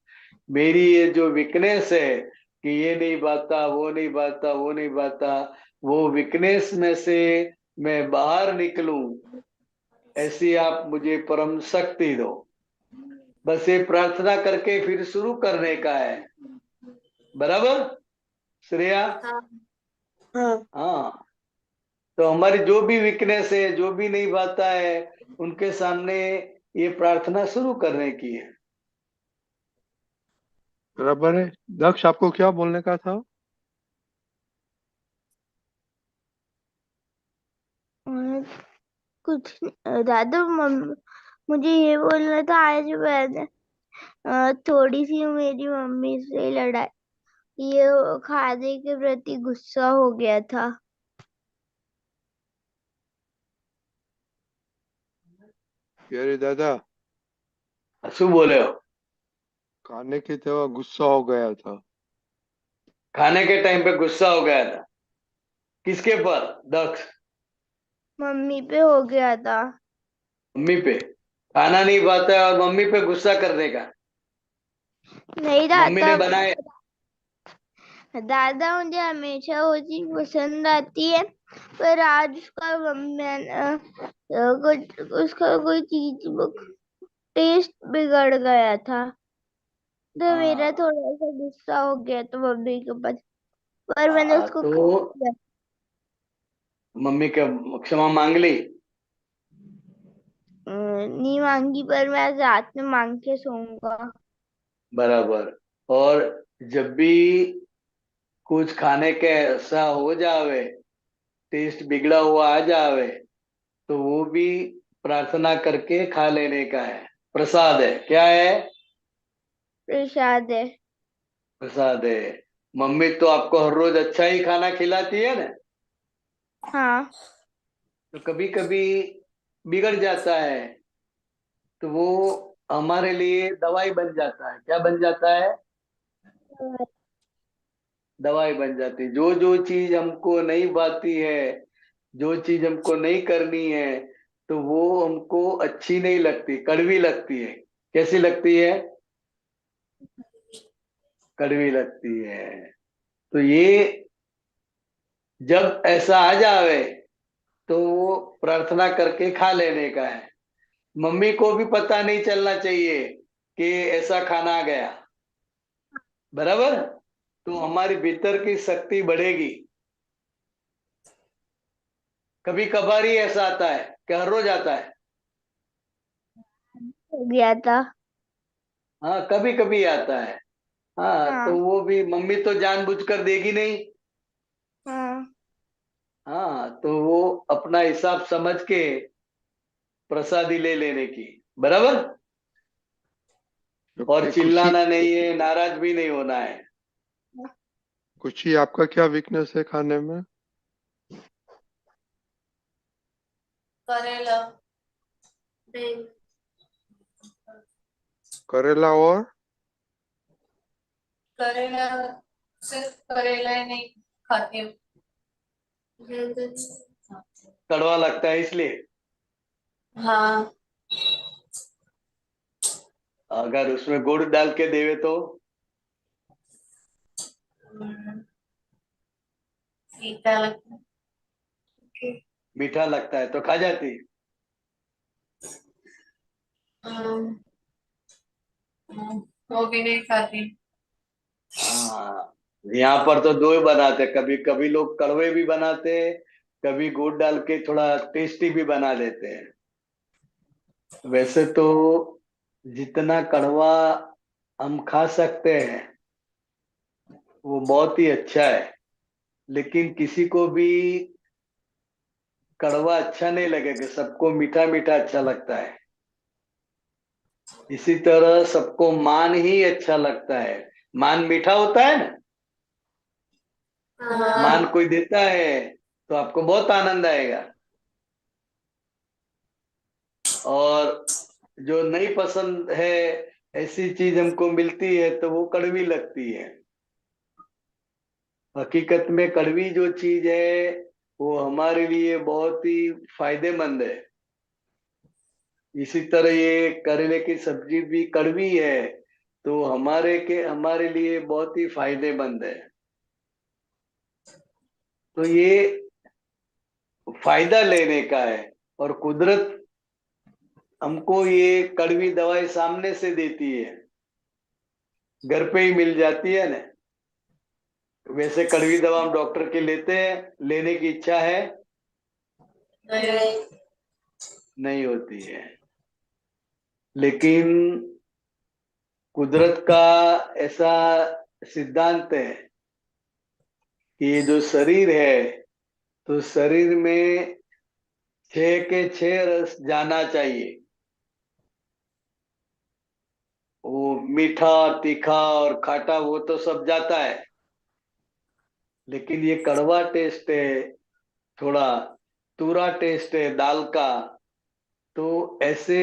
मेरी ये जो वीकनेस है कि ये नहीं पाता, वो नहीं पाता, वो नहीं पाता, वो वीकनेस में से मैं बाहर निकलूं, ऐसी आप मुझे परम शक्ति दो। बस ये प्रार्थना करके फिर शुरू करने का है, बराबर श्रेया।
हाँ
हाँ
हाँ, तो हमारी जो भी वीकनेस है, जो भी नहीं पाता है, उनके सामने ये प्रार्थना शुरू करने की है।
बराबर है। दक्ष, आपको क्या बोलने का था?
और कुछ दादा मुझे ये बोलना था, आज मैंने थोड़ी सी मेरी मम्मी से लड़ाई, ये खाने के प्रति गुस्सा हो गया था।
अरे दादा,
શું बोले हो?
खाने के तो गुस्सा हो गया था।
खाने के टाइम पे गुस्सा हो गया था, किसके पर दक्ष?
मम्मी पे हो गया था।
मम्मी पे? खाना नहीं पाता है और मम्मी पे गुस्सा करने का?
नहीं
मम्मी ने
दादा,
बनाए?
दादा मुझे हमेशा वो चीज पसंद आती है, पर आज उसका कुछ उसका कोई चीज टेस्ट बिगड़ गया था, तो मेरा
हाँ
थोड़ा सा गुस्सा हो गया तो मम्मी के पास, पर मैंने उसको
तो
खा लिया।
मम्मी के क्षमा मांग ली?
नहीं मांगी, पर मैं आज रात में मांग के सोऊंगा।
बराबर। और जब भी कुछ खाने के ऐसा हो जावे, टेस्ट बिगड़ा हुआ आ जावे, तो वो भी प्रार्थना करके खा लेने का है। प्रसाद है, क्या है?
प्रसाद है।
प्रसाद है। मम्मी तो आपको हर रोज अच्छा ही खाना खिलाती है ना,
हाँ।
तो कभी कभी बिगड़ जाता है, तो वो हमारे लिए दवाई बन जाता है। क्या बन जाता है? दवाई बन जाती है। जो जो चीज हमको नहीं भाती है, जो चीज हमको नहीं करनी है, तो वो हमको अच्छी नहीं लगती, कड़वी लगती है। कैसी लगती है? कड़वी लगती है। तो ये जब ऐसा आ जावे, तो वो प्रार्थना करके खा लेने का है। मम्मी को भी पता नहीं चलना चाहिए कि ऐसा खाना आ गया। बराबर। तो हमारी भीतर की शक्ति बढ़ेगी। कभी कभार ही ऐसा आता है कि हर रोज आता है?
हो गया था।
हाँ, कभी कभी आता है। हाँ, तो
हाँ।
वो भी मम्मी तो जानबूझकर देगी नहीं।
हाँ।
हाँ, तो वो अपना हिसाब समझ के प्रसादी ले लेने की। बराबर। और
खुशी
चिल्लाना नहीं है, नाराज भी नहीं होना है।
खुशी आपका क्या वीकनेस है खाने में?
करेला नहीं,
करेला और
करेला सिर्फ करेला ही नहीं खाती हूँ।
कड़वा लगता है इसलिए।
हाँ,
अगर उसमें गुड़ डाल के देवे तो
फीका लगता है।
मीठा लगता है, तो खा जाती।
अम, वो भी नहीं खाती।
हाँ, यहाँ पर तो दो ही बनाते, कभी कभी लोग कड़वे भी बनाते हैं, कभी गुड़ डाल के थोड़ा टेस्टी भी बना देते हैं। वैसे तो जितना कड़वा हम खा सकते हैं वो बहुत ही अच्छा है, लेकिन किसी को भी कड़वा अच्छा नहीं लगेगा, सबको मीठा मीठा अच्छा लगता है। इसी तरह सबको मान ही अच्छा लगता है। मान मीठा होता है ना। मान
हाँ,
कोई देता है तो आपको बहुत आनंद आएगा, और जो नहीं पसंद है, ऐसी चीज हमको मिलती है तो वो कड़वी लगती है। हकीकत में कड़वी जो चीज है वो हमारे लिए बहुत ही फायदेमंद है। इसी तरह ये करेले की सब्जी भी कड़वी है, तो हमारे लिए बहुत ही फायदेमंद है। तो ये फायदा लेने का है, और कुदरत हमको ये कड़वी दवाई सामने से देती है, घर पे ही मिल जाती है ना। वैसे कड़वी दवा हम डॉक्टर के लेते हैं, लेने की इच्छा है
नहीं,
नहीं होती है। लेकिन कुदरत का ऐसा सिद्धांत है कि ये जो शरीर है, तो शरीर में 6 के 6 रस जाना चाहिए। वो मीठा, तीखा और खाटा वो तो सब जाता है, लेकिन ये कड़वा टेस्ट है, थोड़ा तूरा टेस्ट है दाल का, तो ऐसे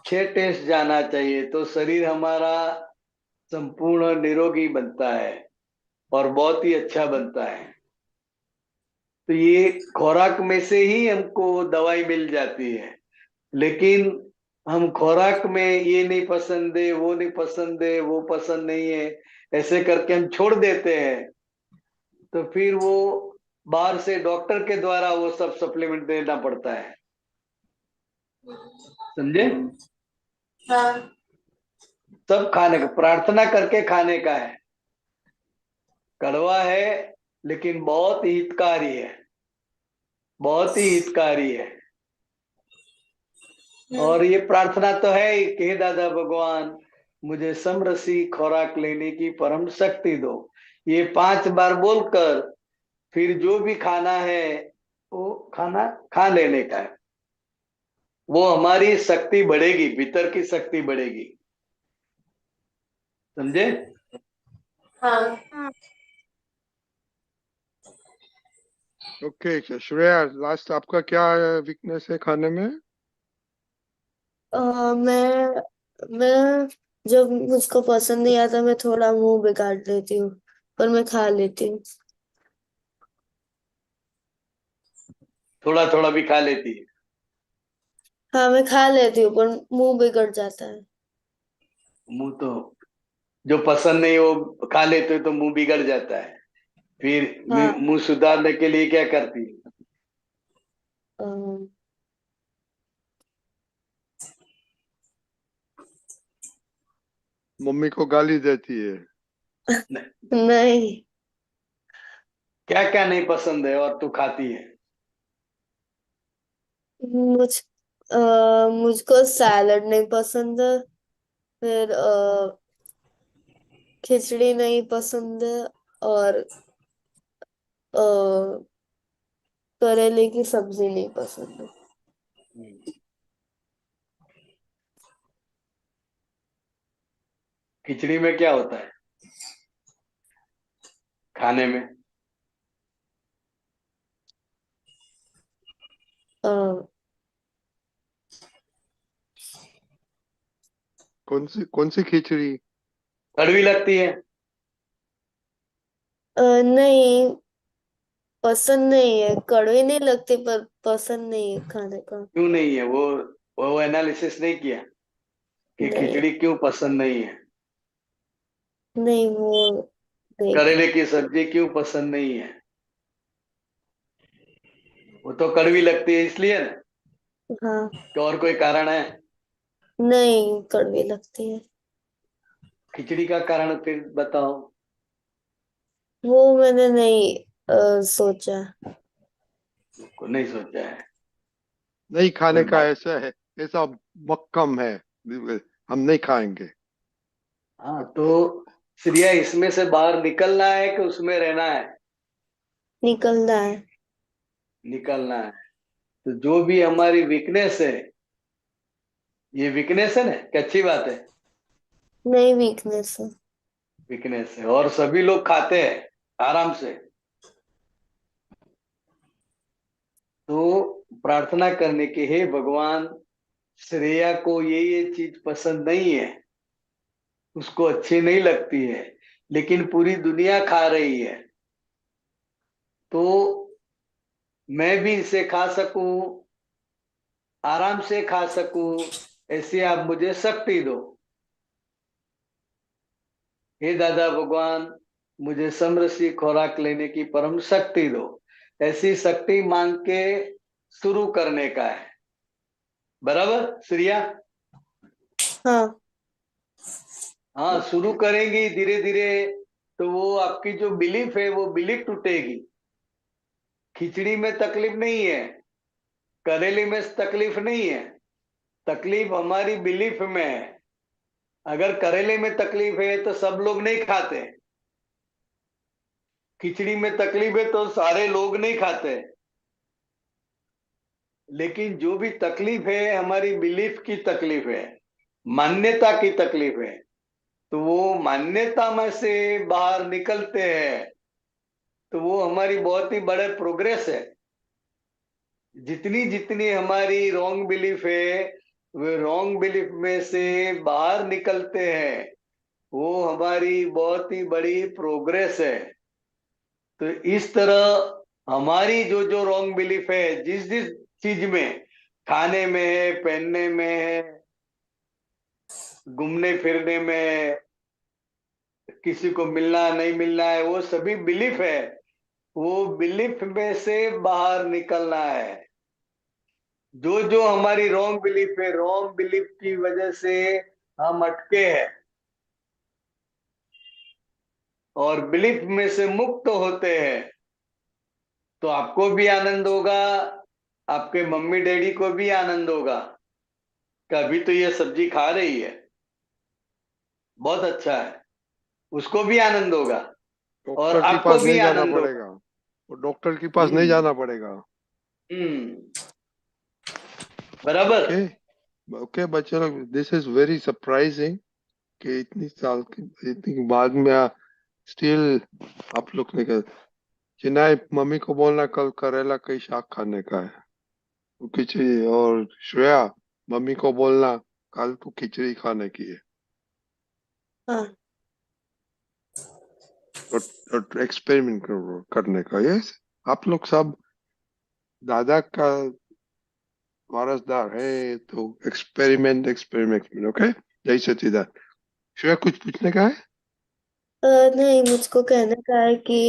6 टेस्ट जाना चाहिए, तो शरीर हमारा संपूर्ण निरोगी बनता है और बहुत ही अच्छा बनता है। तो ये खुराक में से ही हमको दवाई मिल जाती है, लेकिन हम खुराक में ये नहीं पसंद है, वो नहीं पसंद है, वो पसंद नहीं है, ऐसे करके हम छोड़ देते हैं, तो फिर वो बाहर से डॉक्टर के द्वारा वो सब सप्लीमेंट देना पड़ता है। समझे?
हाँ,
सब खाने का, प्रार्थना करके खाने का है। कड़वा है लेकिन बहुत ही हितकारी है, बहुत ही हितकारी है। और ये प्रार्थना तो है ही कि हे दादा भगवान, मुझे समरसी खुराक लेने की परम शक्ति दो। ये 5 बार बोलकर फिर जो भी खाना है वो खाना खा लेने का है। वो हमारी शक्ति बढ़ेगी, भीतर की शक्ति बढ़ेगी। समझे?
हाँ।
ओके श्रेया, लास्ट आपका क्या वीकनेस है खाने में?
मैं जब मुझको पसंद नहीं आता मैं थोड़ा मुंह बिगाड़ लेती हूँ, पर मैं खा लेती हूँ।
थोड़ा थोड़ा भी खा लेती है।
हाँ मैं खा लेती हूँ पर मुंह बिगड़ जाता है।
मुंह तो जो पसंद नहीं वो खा लेते हो तो मुंह बिगड़ जाता है। फिर
हाँ।
मुंह सुधारने के लिए क्या करती है?
अम,
मम्मी को गाली देती है?
नहीं।
क्या क्या नहीं पसंद है और तू खाती है?
मुझ मुझको सैलड नहीं पसंद है, फिर खिचड़ी नहीं पसंद है, और अ, करेले की सब्जी नहीं पसंद है।
खिचड़ी में क्या होता है खाने में?
अ,
कौन सी खिचड़ी?
कड़वी लगती है?
नहीं, पसंद नहीं है। कड़वी नहीं लगती पर पसंद नहीं है खाने का।
क्यों नहीं है? वो एनालिसिस नहीं किया कि
नहीं।
खिचड़ी क्यों पसंद नहीं है?
नहीं वो नहीं कर।
करेले की सब्जी क्यों पसंद नहीं है? वो तो कड़वी लगती है इसलिए ना,
हाँ।
कि और कोई कारण है?
नहीं, कड़वी लगती है।
खिचड़ी का कारण फिर बताओ।
वो मैंने नहीं सोचा।
को नहीं सोचा है?
नहीं खाने
कोई
का
बात।
ऐसा है, ऐसा मक्कम है, हम नहीं खाएंगे।
हाँ तो श्रेया, इसमें से बाहर निकलना है कि उसमें रहना है?
निकलना है।
निकलना है। तो जो भी हमारी वीकनेस है, ये वीकनेस है ना कि अच्छी बात है?
नहीं, वीकनेस है।
वीकनेस है और सभी लोग खाते हैं आराम से। तो प्रार्थना करने की, हे भगवान, श्रेया को ये चीज पसंद नहीं है, उसको अच्छी नहीं लगती है, लेकिन पूरी दुनिया खा रही है, तो मैं भी इसे खा सकूं, आराम से खा सकूं, ऐसी आप मुझे शक्ति दो। हे दादा भगवान, मुझे समरसी खुराक लेने की परम शक्ति दो। ऐसी शक्ति मांग के शुरू करने का है। बराबर श्रेया?
हाँ।
हाँ, शुरू करेंगी धीरे धीरे तो वो आपकी जो बिलीफ है वो बिलीफ टूटेगी। खिचड़ी में तकलीफ नहीं है, करेले में तकलीफ नहीं है, तकलीफ हमारी बिलीफ में है। अगर करेले में तकलीफ है तो सब लोग नहीं खाते, खिचड़ी में तकलीफ है तो सारे लोग नहीं खाते। लेकिन जो भी तकलीफ है हमारी बिलीफ की तकलीफ है, मान्यता की तकलीफ है। तो वो मान्यता में से बाहर निकलते हैं तो वो हमारी बहुत ही बड़े प्रोग्रेस है। जितनी जितनी हमारी रॉन्ग बिलीफ है, वे रॉन्ग बिलीफ में से बाहर निकलते हैं, वो हमारी बहुत ही बड़ी प्रोग्रेस है। तो इस तरह हमारी जो जो रॉन्ग बिलीफ है, जिस जिस चीज में, खाने में है, पहनने में है, घूमने फिरने में है, किसी को मिलना नहीं मिलना है, वो सभी बिलीफ है। वो बिलीफ में से बाहर निकलना है। जो जो हमारी रॉन्ग बिलीफ है, रॉन्ग बिलीफ की वजह से हम अटके हैं, और बिलीफ में से मुक्त होते हैं तो आपको भी आनंद होगा, आपके मम्मी डैडी को भी आनंद होगा कि अभी तो ये सब्जी खा रही है। बहुत अच्छा है, उसको भी आनंद होगा और
डॉक्टर के
आपको
पास
भी
नहीं जाना
आनंद होगा।
पड़ेगा, वो डॉक्टर के पास नहीं
हम्म
जाना पड़ेगा।
बराबर।
ओके ओके बच्चे लोग, दिस इज वेरी सरप्राइजिंग कि इतनी साल की इतनी बाद में स्टिल आप लोग ने चिनाई मम्मी को बोलना कल करेला कई शाक खाने का है, वो खिचड़ी, और श्रेया मम्मी को बोलना कल को खिचड़ी खाने की है,
हाँ
और एक्सपेरिमेंट करने का। यस, आप लोग सब दादा का वारसदार है, तो एक्सपेरिमेंट एक्सपेरिमेंट। ओके, जय सच्चिदानंद। श्रेया कुछ पूछने का है?
नहीं, मुझको कहने का है कि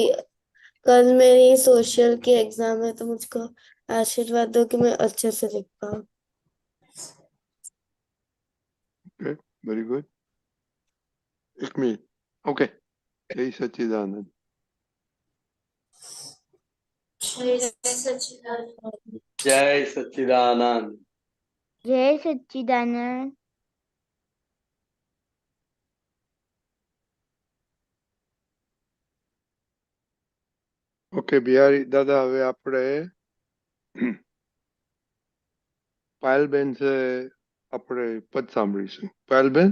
कल मेरी सोशल की एग्जाम है, तो मुझको आशीर्वाद दो कि मैं अच्छे से लिख पाऊँ।
ओके, वेरी गुड, एक मिनट। ओके, जय सच्चिदानंद।
जय सच्चिदानंद।
जय सच्चिदानंद।
जय सच्चिदानंद।
ઓકે બિહારી દાદા, હવે આપણે પાયલબેન છે, આપણે પદ સાંભળીશું. પાયલબેન.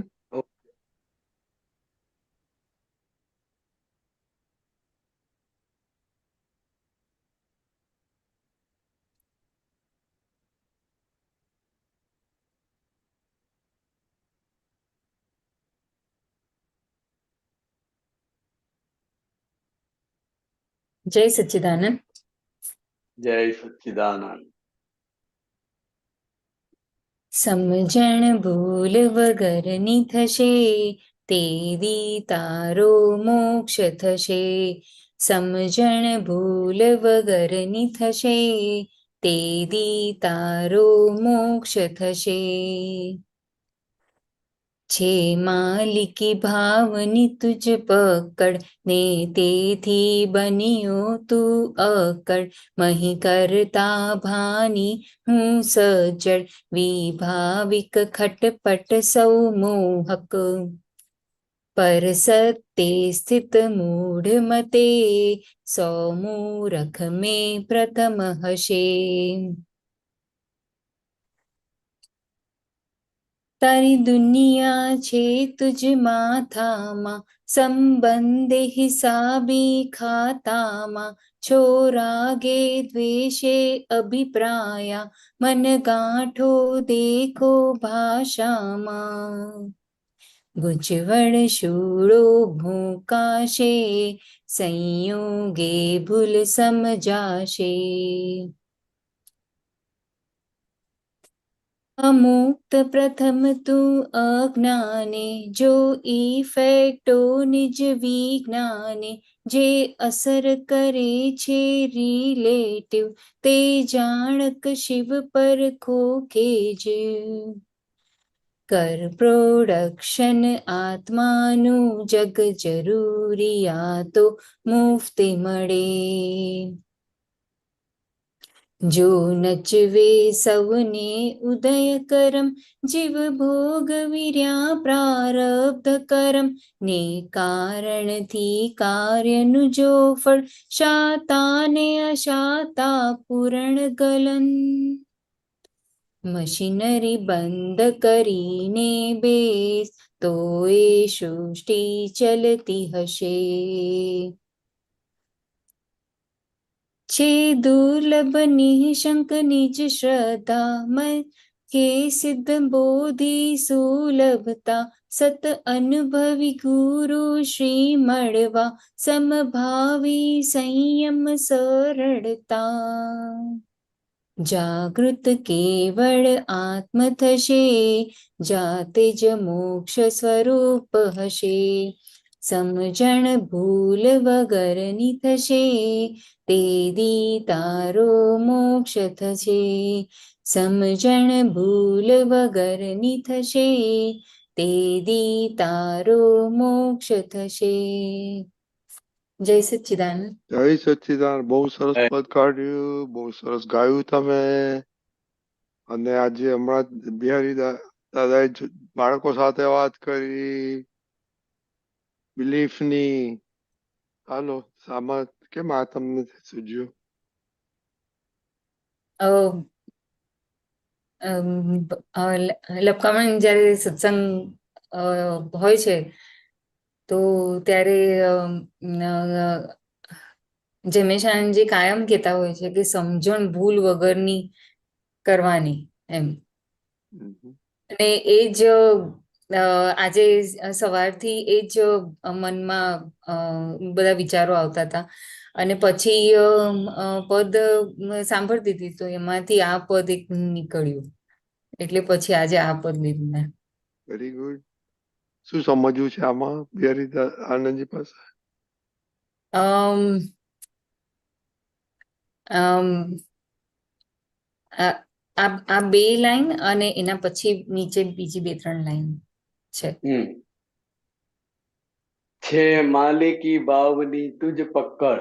जय सच्चिदानंद।
जय सच्चिदानंद।
સમજણ ભૂલ વગરની થશે, તેદી તારો મોક્ષ થશે. સમજણ ભૂલ વગરની થશે, તેદી તારો મોક્ષ થશે. છે માલિકી ભાવની તુજ પકડ, ને તેથી બન્યો તું અકડ. મહી કરતા ભાની હું સજ્જડ, વિભાવિક ખટપટ સૌ મોહક. પર સત્ય સ્થિત મૂઢ મતે, સો મૂરખ મેં પ્રથમ હશે. તારી દુનિયા છે તુજ માથામાં, સંબંધે હિસાબી ખાતામાં. છો રાગે દ્વેષે અભિપ્રાયા, મન ગાંઠો દેખો ભાષામાં. ગુંચવણ શૂળો ભૂકાશે, સંયોગે ભૂલ સમજાશે. અમુક્ત પ્રથમ તું અજ્ઞાને, જો ઇફેક્ટો નિજ વિજ્ઞાને. જે અસર કરે છે રિલેટિવ, તે જાણક શિવ પર ખોખે જીવ. કર પ્રોડક્શન આત્માનું, જગ જરૂરિયાતો મુફતે મળે. જો નચવે સૌને ઉદય કરમ, જીવ ભોગ વિર્યા પ્રારબ્ધ કરમ. ને કારણથી કાર્યનું જો ફળ, શાતા ને અશાતા પૂરણ ગલન. મશીનરી બંધ કરીને બેસ, તો એ સૃષ્ટિ ચલતી હશે. છે દુર્લભ નિઃશંક નિજ શ્રદ્ધા, મન કે સિદ્ધ બોધિ સુલભતા. સત અનુભવી ગુરુ શ્રી મળવા, સમભાવી સંયમ સરળતા. જાગૃત કેવળ આત્મ થશે, જાતે જ મોક્ષ સ્વરૂપ હશે. સમજણ ભૂલ વગરની થશે, તેદી તારો મોક્ષ થશે. સમજણ ભૂલ વગરની થશે, તેદી તારો મોક્ષ થશે. જય સચ્ચિદાનંદ.
જય સચ્ચિદાનંદ. બહુ સરસ પદ કાઢ્યું, બહુ સરસ ગાયું તમે. અને આજે હમણાં બિહારી દાદાએ બાળકો સાથે વાત કરી, બિલીફની હાલો આમાં કેમ આ તમને સૂજ્યું?
લપકામણ જ્યારે સત્સંગ હોય છે તો ત્યારે જમેશાનજી કાયમ કહેતા હોય છે કે સમજણ ભૂલ વગરની કરવાની એમ.
હમ.
અને એ જ આજે સવારથી એ જ મનમાં બધા વિચારો આવતા હતા. અને પછી પદ સાંભળતી હતી તો એમાંથી આ પદ એક નીકળ્યું, એટલે પછી આજે આ પદ લીધું મેં.
Very good. શું સમજવું છે આમાં બિહારી આનંદજી પાસે?
અમ અમ આ આ બે લાઈન અને એના પછી નીચે બીજી 2-3 લાઈન છે.
છે માલિકી ભાવની તુજ પકડ,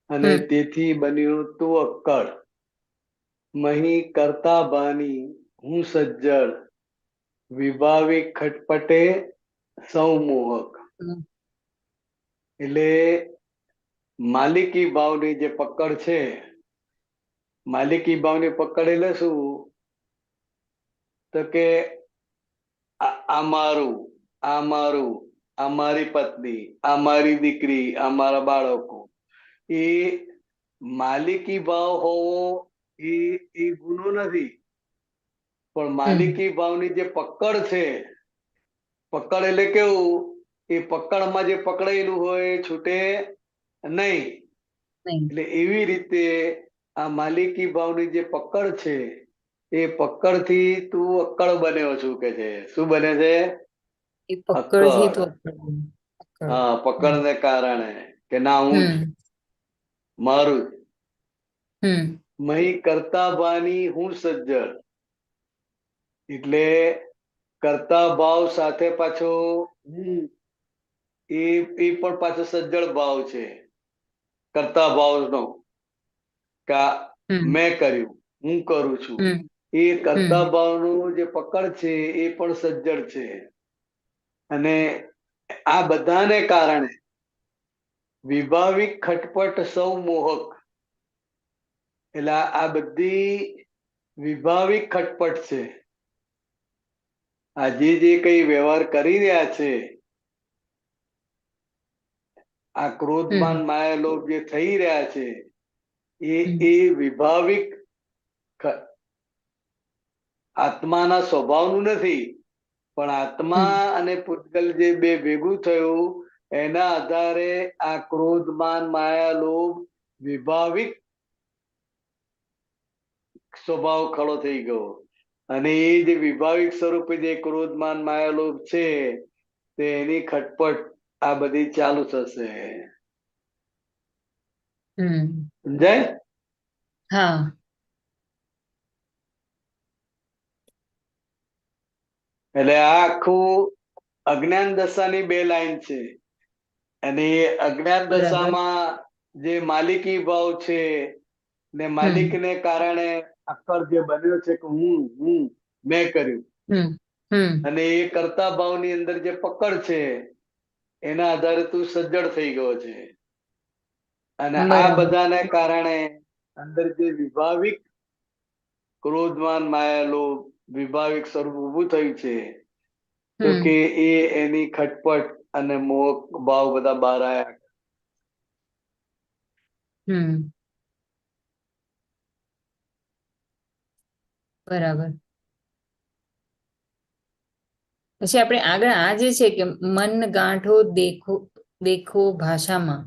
અને તેથી બન્યું તું અક્કડ. મહી કરતા બાની હું સજ્જડ, વિભાવિક ખટપટે સૌ મોહક. એટલે માલિકી ભાવની જે પકડ છે, માલિકી ભાવની પકડ એટલે શું? તો કે આ મારું, આ મારું, આ મારી પત્ની, આ મારી દીકરી, આ મારા બાળકો. એ માલિકી ભાવ હોવો એ ગુનો નથી, પણ માલિકી ભાવની જે પકડ છે, પકડ એટલે કેવું? એ પકડમાં જે પકડાયેલું હોય એ છૂટે નહીં. એટલે એવી રીતે આ માલિકી ભાવની જે પકડ છે, એ પકડ થી તું અક્કડ બન્યો છું કે છે. શું બને છે?
એ પકડથી તો
હા, પકડ ને કારણે કે ના હું મારું જ. મહી કરતા બાની હું સજ્જડ, એટલે કરતા ભાવ સાથે પાછો એ પણ પાછો સજ્જડ ભાવ છે. કરતા ભાવનો કે મેં કર્યું, હું કરું છું. એ કરતા ભાવનું જે પકડ છે એ પણ સજ્જડ છે. અને આ બધાને કારણે વિભાવિક ખટપટ સૌ મોહક. એટલે આ બધી વિભાવિક ખટપટ છે. આજે જે કઈ વ્યવહાર કરી રહ્યા છે, આ ક્રોધમાન માયા લોભ જે થઈ રહ્યા છે, એ વિભાવિક આત્માના સ્વભાવનું નથી, પણ આત્મા અને પૂતગલ જે બે ભેગું થયું એના આધારે આ ક્રોધ માન માયા લોભ વિભાવિક સ્વભાવ ખડો થઈ ગયો. અને એ જે વિભાવિક સ્વરૂપે જે ક્રોધ માન માયા લોભ છે, તે એની ખટપટ આ બધી ચાલુ થશે. સમજાય?
હા.
એટલે આ આખું અજ્ઞાન દશાની 2 લાઈન છે. અને એ અજ્ઞાન દશામાં જે માલિકી ભાવ છે ને માલિકને કારણે અક્કડ જે બન્યો છે કે હું મેં કર્યું, અને એ કરતા ભાવની અંદર જે પકડ છે એના આધારે તું સજ્જડ થઈ ગયો છે. અને આ બધાને કારણે અંદર જે વિભાવિક ક્રોધમાન માયા લોભ વિભાવિક સ્વરૂપ ઊભું થયું છે, તો કે એ એની ખટપટ અને મોહક ભાવ બધા બહાર આવ્યા.
બરાબર. પછી આપણે આગળ આ જે છે કે મન ગાંઠો દેખો દેખો ભાષામાં.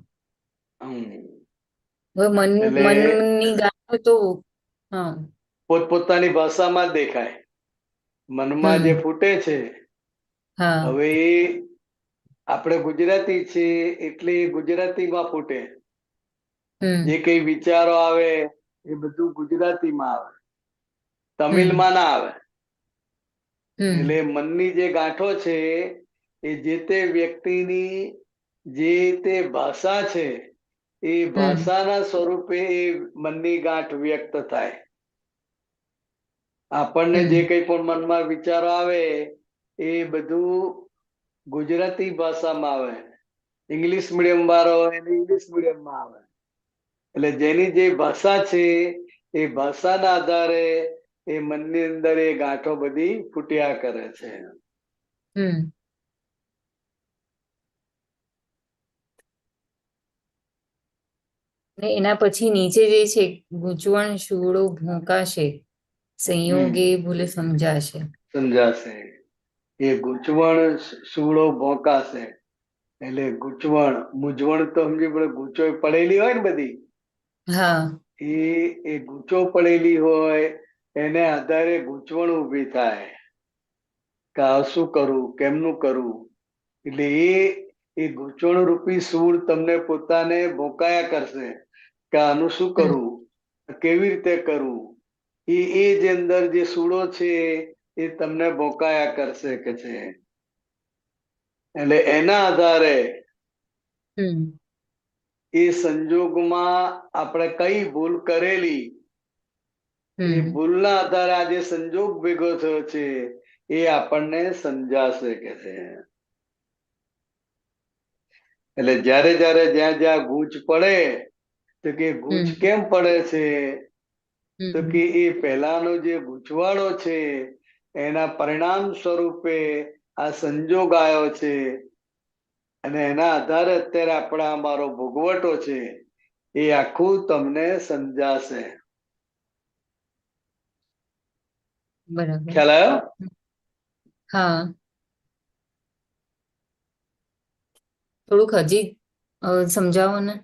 હવે મનની ગાંઠો તો
પોતપોતાની ભાષામાં જ દેખાય. મનમાં જે ફૂટે છે, હવે એ આપણે ગુજરાતી છે એટલે ગુજરાતીમાં ફૂટે. જે કઈ વિચારો આવે એ બધું ગુજરાતીમાં આવે, તમિલમાં ના આવે. એટલે મનની જે ગાંઠો છે એ જે તે વ્યક્તિની જે તે ભાષા છે, એ ભાષાના સ્વરૂપે એ મનની ગાંઠ વ્યક્ત થાય. આપણને જે કઈ પણ મનમાં વિચારો આવે એ બધું ગુજરાતી ભાષામાં આવે, ઇંગ્લિશ મીડિયમ વાળો હોય એને ઇંગ્લિશ મીડિયમમાં આવે. એટલે જેની જે ભાષા છે એ ભાષાના આધારે એ મનની અંદર એ ગાંઠો બધી ફૂટ્યા કરે છે.
હમ ને એના પછી નીચે જે છે ગૂંચવણ શૂળો ભોંકાશે સંયોગે ભૂલે સમજાશે.
સમજાશે. એ ગૂંચવણ સૂળો ભોંકાશે એટલે ગૂંચવણ મૂંઝવણ તો સમજી પડે, ગૂંચો પડેલી હોય ને બધી,
હા
એ ગૂંચો પડેલી હોય એને આધારે ગૂંચવણ ઊભી થાય કે આ શું કરવું, કેમનું કરવું. એટલે એ ગૂંચવણ રૂપી સૂળ તમને પોતાને ભોંકાયા કરશે કે આનું શું કરવું, કેવી રીતે કરવું. એ જે અંદર જે સૂળો છે એ તમને ભોંકાયા કરશે કે છે. એટલે એના આધારે
હમ
એ સંજોગમાં આપણે કઈ ભૂલ કરેલી એ ભૂલના આધારે આ જે સંજોગ ભેગો થયો છે એ આપણને સમજાશે કે છે. એટલે જ્યારે જ્યારે જ્યાં જ્યાં ગૂંચ પડે તો કે ગૂંચ કેમ પડે છે તો કે એ પહેલાનો જે ગૂંચવાડો છે એના પરિણામ સ્વરૂપે આ સંજોગ આવ્યો છે અને એના આધારે અત્યારે આપણા અમારો ભોગવટો છે એ આખું તમને સમજાશે.
બરાબર.
ખ્યાલ આવ્યો?
હા થોડુંક હજી સમજાવો ને.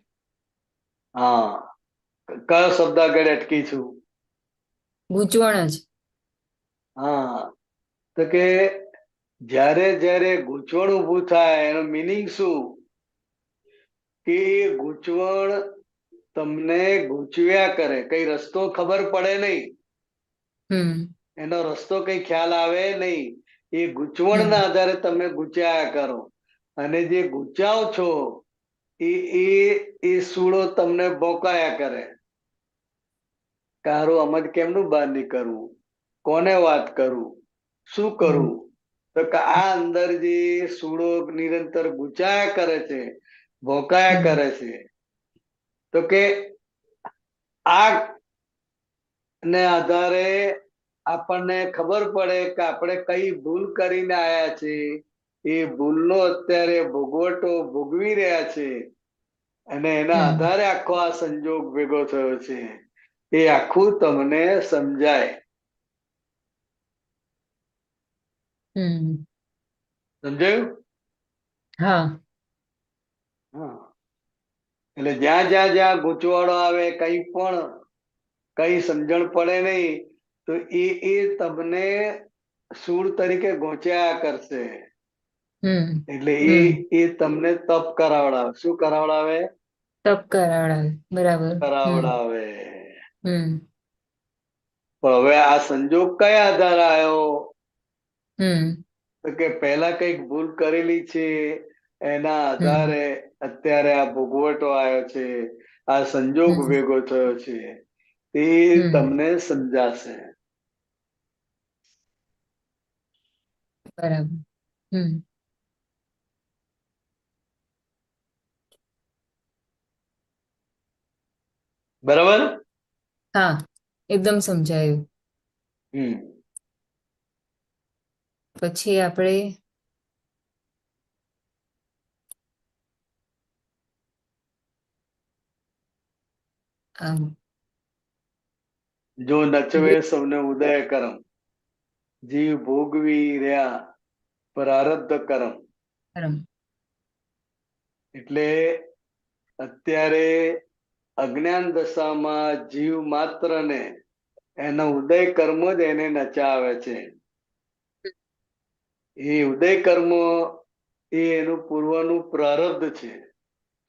હા, કયો શબ્દ આગળ અટકી છું?
ગૂંચવણ જ.
હા, તો કે જ્યારે જ્યારે ગૂંચવણ ઊભું થાય એનો મિનિંગ શું કે ગૂંચવણ તમને ગૂંચવ્યા કરે, કઈ રસ્તો ખબર પડે નહીં, એનો રસ્તો કઈ ખ્યાલ આવે નહીં. એ ગૂંચવણના આધારે તમે ગૂંચ્યા કરો અને જે ગૂંચાવ છો એ સૂળો તમને ભોંકાયા કરે. કારું આમાં કેમનું બહાર નીકળવું, કોને વાત કરું, શું કરું. તો કે આ અંદર જે સૂળો નિરંતર ગૂંચાયા કરે છે, ભોંકાયા કરે છે, તો કે આ ને આધારે આપણને ખબર પડે કે આપણે કઈ ભૂલ કરીને આયા છે, એ ભૂલનો અત્યારે ભોગવટો ભોગવી રહ્યા છે અને એના આધારે આખો આ સંજોગ ભેગો થયો છે એ આખું તમને સમજાય. સમજાયું?
હા
હા. એટલે જ્યાં જ્યાં જ્યાં ગૂંચવાડો આવે, કઈ પણ કઈ સમજણ પડે નહીં તો એ તમને સૂળ તરીકે ગોંચ્યા કરશે. એટલે એ તમને તપ કરાવડાવે. શું કરાવડાવે?
તપ કરાવડાવે. બરાબર.
કરાવડાવે.
હમ
પણ હવે આ સંજોગ કયા આધારે આવ્યો
હમ
તો કે પહેલા કઈક ભૂલ કરેલી છે એના આધારે અત્યારે આ ભોગવટો આવ્યો છે, આ સંજોગ ભેગો થયો છે, એ તમને સમજાશે.
બરાબર.
બરાબર?
હા એકદમ સમજાયું. પછી આપણે
જો નચવે સૌને ઉદય કરમ, જીવ ભોગવી રહ્યા પ્રારબ્ધ કરમ. એટલે અત્યારે અજ્ઞાન દશામાં જીવ માત્ર ને એના ઉદય કર્મ જ એને નચાવે છે. એ ઉદય કર્મ એ એનું પૂર્વનું પ્રારબ્ધ છે.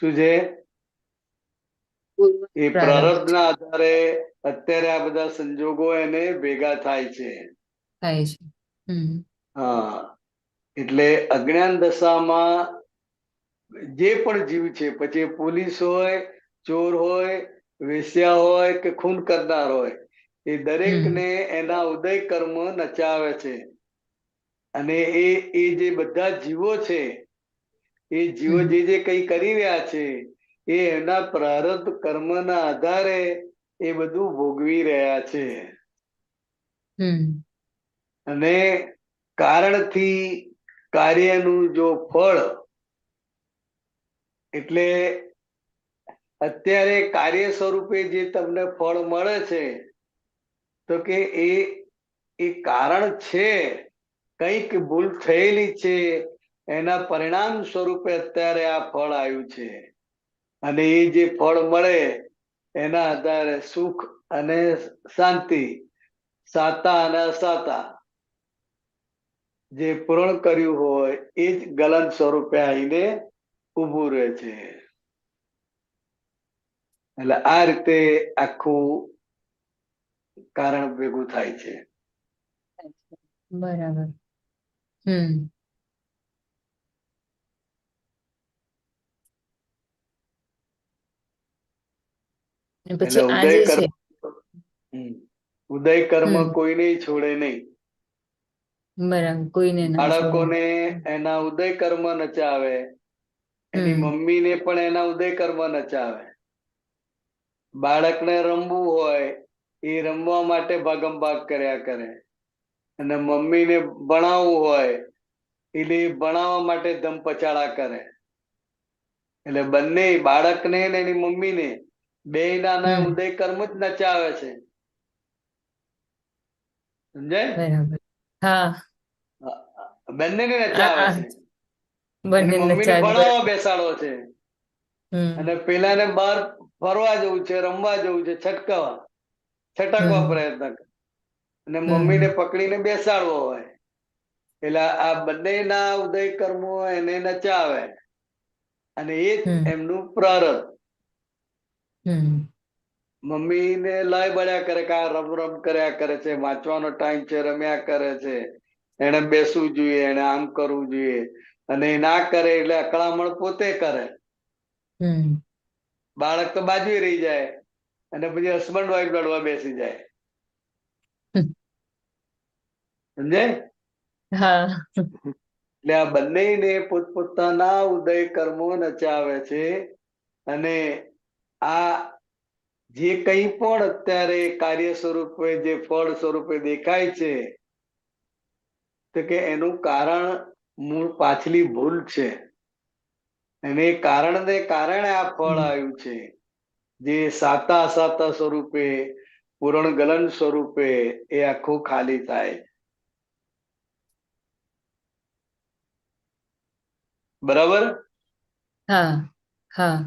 શું છે? એ પ્રારબ્ધના આધારે અત્યારે આ બધા સંજોગો એને ભેગા થાય છે. હા, એટલે અજ્ઞાન દશામાં જે પણ જીવ છે, પછી પોલીસ હોય, ચોર હોય, વેશ્યા હોય કે ખૂન કરનાર હોય, એ દરેકને એના ઉદય કર્મ નચાવે છે. અને એ જે બધા જીવો છે એ જીવો
હમ
જે કઈ કરી રહ્યા છે એ એના પ્રારબ્ધ કર્મના આધારે એ બધું ભોગવી રહ્યા છે.
હમ
અને કારણથી કાર્યનું જો ફળ એટલે અત્યારે કાર્ય સ્વરૂપે જે તમને ફળ મળે છે તો કે એ કારણ છે, કંઈક ભૂલ થયેલી છે એના પરિણામ સ્વરૂપે અત્યારે આ ફળ આવ્યું છે. અને એ જે ફળ મળે એના આધારે સુખ અને શાંતિ, સાતા અને અસાતા જે પૂરણ કર્યું હોય એ જ ગલન સ્વરૂપે આવીને ઊભું રહે છે. એટલે આ રીતે આખું કારણ ભેગું થાય છે.
બરાબર. હમ અને
એટલે
પછી આ
ઉદય
જે છે.
કર્મ ઉદય કર્મ
હમ
કોઈને છોડે નહીં.
બરાબર, કોઈને ના છોડે.
બાળકોને એના ઉદય કર્મ નચાવે, એની
હમ
મમ્મીને પણ એના ઉદય કર્મ નચાવે. બાળકને રમવું હોય એ રમવા માટે ભાગમ ભાગ કર્યા કરે, અને મમ્મીને ભણાવવું હોય એટલે ભણાવવા માટે ધમપછાડા કરે. એટલે બંને બાળકને ને એની મમ્મીને બેયના
હમ
ઉદય કર્મ જ નચાવે છે. સમજાય?
બરાબર. હા,
બંનેને
આ
નચાવે
આ
છે. એની
બંને
મમ્મીને
નચાવે
ભણાવવા
બરાબર.
બેસાડો છે
હમ
અને પેલાને બહાર ફરવા જવું છે, રમવા જવું છે, છટકવા
હમ
પ્રયત્ન કરે, અને મમ્મીને
હમ
પકડીને બેસાડવો હોય. એટલે આ બંનેના ઉદય કર્મો એને નચાવે અને એ જ
હમ
એમનું પ્રારબ્ધ.
હમ
મમ્મીને લાય બળ્યા કરે કે આ રમ રમ કર્યા કરે છે, વાંચવાનો ટાઈમ છે, રમ્યા કરે છે, એને બેસવું જોઈએ, એને આમ કરવું જોઈએ, અને એ ના કરે એટલે અકળામણ પોતે કરે.
હમ
બાળક તો બાજુ રહી જાય અને પછી હસબન્ડ વાઈફ લડવા બેસી જાય.
હમ.
સમજાય?
હા.
એટલે આ બંનેને પોતપોતાના ઉદય કર્મો નચાવે છે. અને આ જે કંઈ પણ અત્યારે કાર્ય સ્વરૂપે જે ફળ સ્વરૂપે દેખાય છે તો કે એનું કારણ મૂળ પાછલી ભૂલ છે. અને એ કારણને કારણે આ ફળ
હમ
આવ્યું છે. જે સાતા અસાતા સ્વરૂપે, પૂરણ ગલન સ્વરૂપે એ આખું ખાલી થાય. બરાબર?
હા. હા.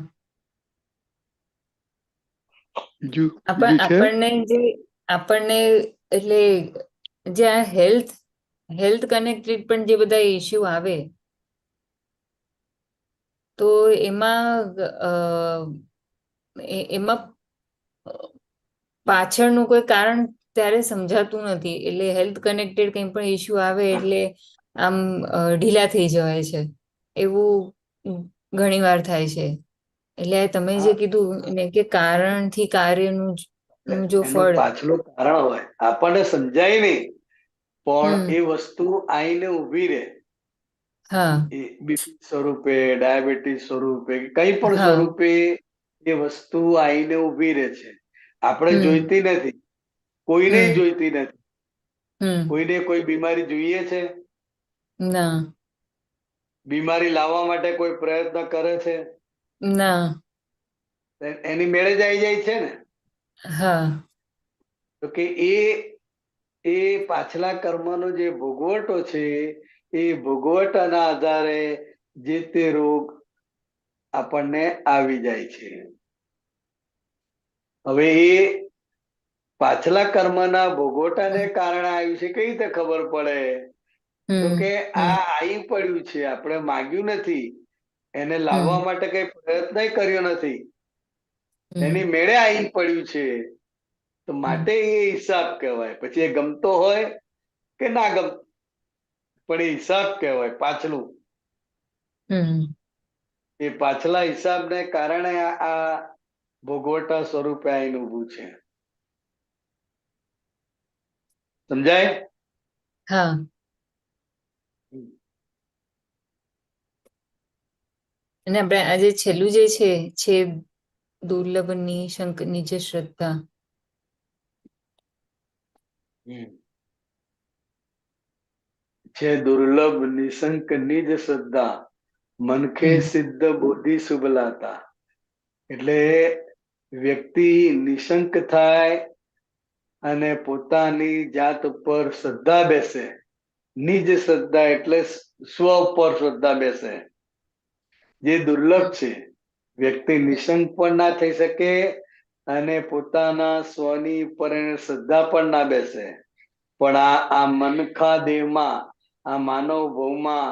બીજું છે?
આપણને એટલે જે આ હેલ્થ કનેક્ટેડ પણ જે બધા ઇસ્યુ આવે તો એમાં પાછળનું કોઈ કારણ ત્યારે સમજાતું નથી. એટલે હેલ્થ કનેક્ટેડ કંઈ પણ ઇસ્યુ આવે એટલે આમ ઢીલા થઈ જવાય છે. એવું ઘણી વાર થાય છે. એટલે તમે જે
હા,
કીધું ને કે કારણથી કાર્યનું જો
એનું
ફળ.
પાછલું કારણ હોય આપણને સમજાય નહીં, પણ
હમ
એ વસ્તુ આઈને ઊભી રહે.
હા
એ બીપી સ્વરૂપે, ડાયાબિટીસ સ્વરૂપે, કંઈ પણ
હા
સ્વરૂપે એ વસ્તુ આઈને ઊભી રહે છે. આપણે
હમ
જોઈતી નથી, કોઈને
હમ
જોઈતી નથી.
હમ
કોઈને કોઈ બીમારી જોઈએ છે?
ના.
બીમારી લાવવા માટે કોઈ પ્રયત્ન કરે છે?
ના.
એની મેળે જ આવી જાય છે ને.
હા.
તો કે એ પાછલા કર્મનો જે ભોગવટો છે એ ભોગવટાના આધારે જે તે રોગ આપણને આવી જાય છે. હવે એ પાછલા કર્મના ભોગવટાને કારણે આવ્યું છે, કઈ રીતે ખબર પડે? તો
હમ
કે
હમ
આ આવી પડ્યું છે, આપણે માગ્યું નથી, એને
હમ
લાવવા માટે કઈ પ્રયત્ન કર્યો નથી,
હમ
એની મેળે આવી પડ્યું છે. તો
હમ
માટે એ હિસાબ કહેવાય. પછી એ ગમતો હોય કે ના ગમતો, પણ એ હિસાબ કહેવાય પાછલું.
હમ
એ પાછલા હિસાબને કારણે આ ભોગવટા સ્વરૂપે આઈને ઊભું છે. સમજાય?
હા. અને આપણે આજે છેલ્લું જે છે દુર્લભ નિશંક નિજ શ્રદ્ધા.
છે દુર્લભ નિશંક નિજ શ્રદ્ધા મનખે સિદ્ધ બુદ્ધિ શુભ લાતા. એટલે વ્યક્તિ નિશંક થાય અને પોતાની જાત ઉપર શ્રદ્ધા બેસે. નિજ શ્રદ્ધા એટલે સ્વ ઉપર શ્રદ્ધા બેસે, જે દુર્લભ છે. વ્યક્તિ નિશંક પણ ના થઈ શકે અને પોતાના સ્વની ઉપર એને શ્રદ્ધા પણ ના બેસે. પણ આ મનખા દેહમાં, આ માનવ ભવમાં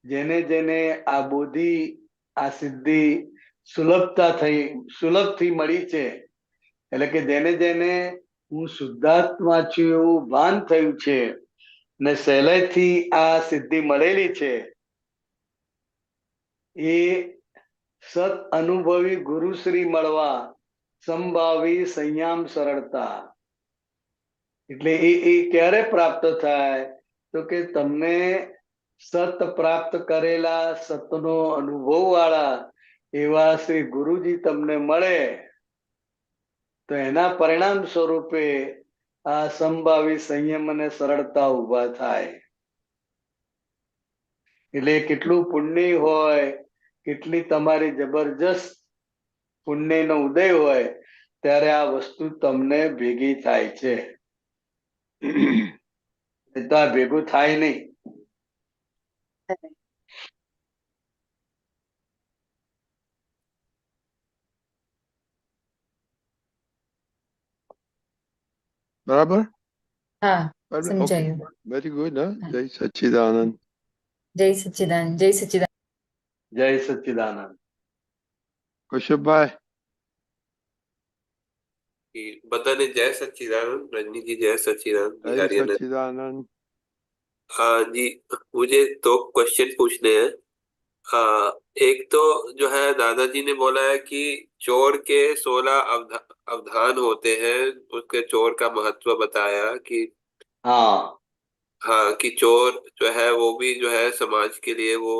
જેને જેને આ બુદ્ધિ, આ સિદ્ધિ સુલભથી મળી છે, એટલે કે જેને જેને હું શુદ્ધાત્મા છું એવું ભાન થયું છે ને સહેલાઈથી આ સિદ્ધિ મળેલી છે, એ સત અનુભવી ગુરુશ્રી મળવા સંભાવી સંયમ સરળતા. એટલે એ ક્યારે પ્રાપ્ત થાય? તો કે તમને સત પ્રાપ્ત કરેલા, સતનો અનુભવ વાળા એવા શ્રી ગુરુજી તમને મળે તો એના પરિણામ સ્વરૂપે આ સંભાવી સંયમ અને સરળતા ઉભા થાય. એટલે કેટલું પુણ્ય હોય, કેટલી તમારી જબરજસ્ત પુણ્યનો ઉદય હોય ત્યારે આ વસ્તુ તમને ભેગી થાય છે. એ તો આ ભેગું થાય નહીં.
બરાબર?
હા,
ઓકે,
સમજાયું.
Very good.
હા.
જય સચ્ચિદાનંદ.
જય સચ્ચિદાનંદ, જય સચ્ચિદાનંદ.
જય સચ્ચિદાનંદ.
કૌશિકભાઈ,
कि बधाने जय सच्चिदानंद। रजनी जी जय सच्चिदानंद।
જય
बिहारी आनंद।
સચ્ચિદાનંદ.
हाँ जी, मुझे दो क्वेश्चन पूछने हैं। एक तो जो है दादाजी ने बोला है कि चोर के 16 अवधान होते हैं, उसके चोर का महत्व बताया कि
हाँ,
हाँ कि चोर जो है वो भी जो है समाज के लिए वो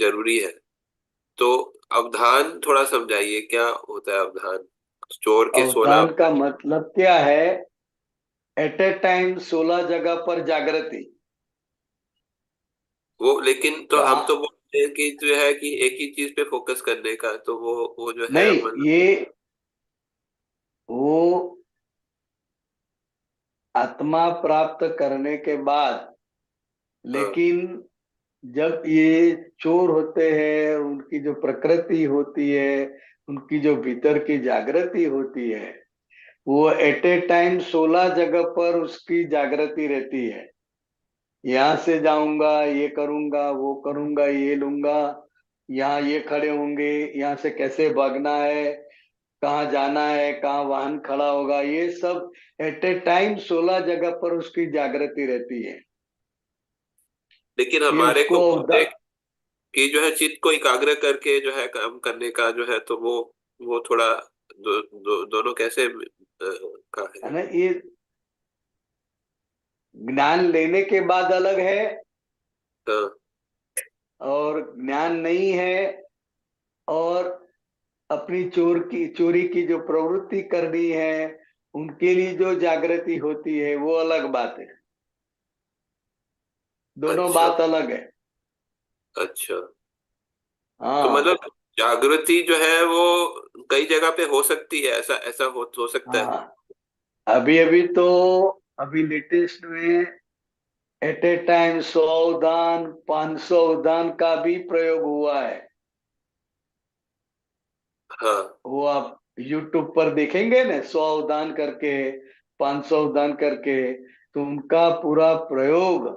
जरूरी है। तो अवधान थोड़ा समझाइए, क्या होता है अवधान? चोर के 16
अवधान का मतलब क्या है? एट ए टाइम 16 जगह पर जागृति।
वो लेकिन तो
तो
हम तो बोलते हैं कि जो है कि एक ही चीज पे फोकस करने का, तो वो जो है
नहीं,
मतलब
ये वो आत्मा प्राप्त करने के बाद, लेकिन जब ये चोर होते हैं, उनकी जो प्रकृति होती है, उनकी जो भीतर की जागृति होती है, वो एट ए टाइम 16 जगह पर उसकी जागृति रहती है। यहाँ से जाऊंगा, ये करूंगा, वो करूंगा, ये लूंगा, यहाँ ये खड़े होंगे, यहाँ से कैसे भागना है, कहाँ जाना है, कहाँ वाहन खड़ा होगा, ये सब एट ए टाइम 16 जगह पर उसकी जागृति रहती है।
लेकिन
ये
हमारे को
उसको
बोलते हैं कि जो है चित्त को एकाग्र करके जो है काम करने का जो है, तो वो थोड़ा दोनों कैसे का
है
है?
ना, ये ज्ञान लेने के बाद अलग है
हाँ,
और ज्ञान नहीं है, और अपनी चोरी की जो प्रवृत्ति करनी है उनके लिए जो जागृति होती है वो अलग बात है। दोनों
अच्छा
बात अलग है।
अच्छा। तो
हाँ,
मतलब जागृति जो है वो कई जगह पे हो सकती है, ऐसा ऐसा हो सकता है।
हाँ, अभी लेटेस्ट में एट ए टाइम 100 उदान 500 उदान का भी प्रयोग हुआ है।
हाँ
वो आप YouTube पर देखेंगे ना, 100 उदान करके 500 उदान करके, तो उनका पूरा प्रयोग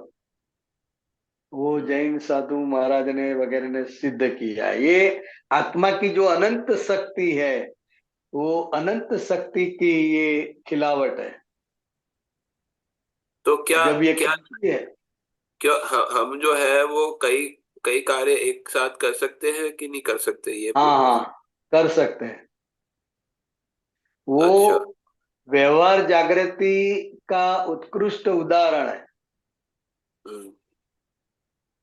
वो जैन साधु महाराज ने वगैरह ने सिद्ध किया। ये आत्मा की जो अनंत शक्ति है, वो अनंत शक्ति की ये खिलावट है।
तो क्या
जब ये
क्या
खिलती है,
क्या हम जो है वो कई कई कार्य एक साथ कर सकते हैं कि नहीं कर सकते, ये
हाँ
पूछ रहा
हाँ,
हूँ।
कर सकते हैं। वो
अच्छा
व्यवहार जागृति का उत्कृष्ट उदाहरण है।
हम्म,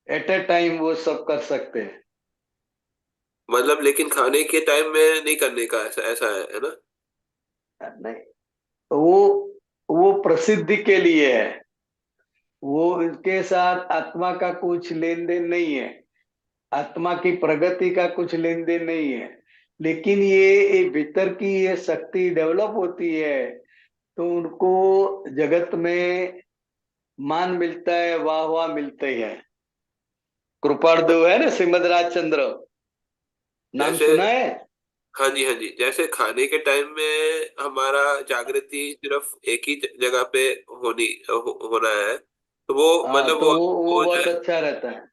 एट ए टाइम वो सब कर सकते हैं।
मतलब लेकिन खाने के टाइम में नहीं करने का, ऐसा ऐसा है ना?
नहीं, वो प्रसिद्धि के लिए है, वो इसके साथ आत्मा का कुछ लेन देन नहीं है, आत्मा की प्रगति का कुछ लेन देन नहीं है। लेकिन ये भीतर की ये शक्ति डेवलप होती है तो उनको जगत में मान मिलता है, वाह वाह मिलते ही है। कृपाणदेव है ना, श्रीमद राजचंद्र, नाम
जैसे,
सुना है?
हाँ जी हाँ जी, जैसे खाने के टाइम में हमारा जागृति सिर्फ एक ही जगह पे होना है, तो वो
हाँ,
मतलब
तो वो
वो जो
बहुत
है,
अच्छा रहता है।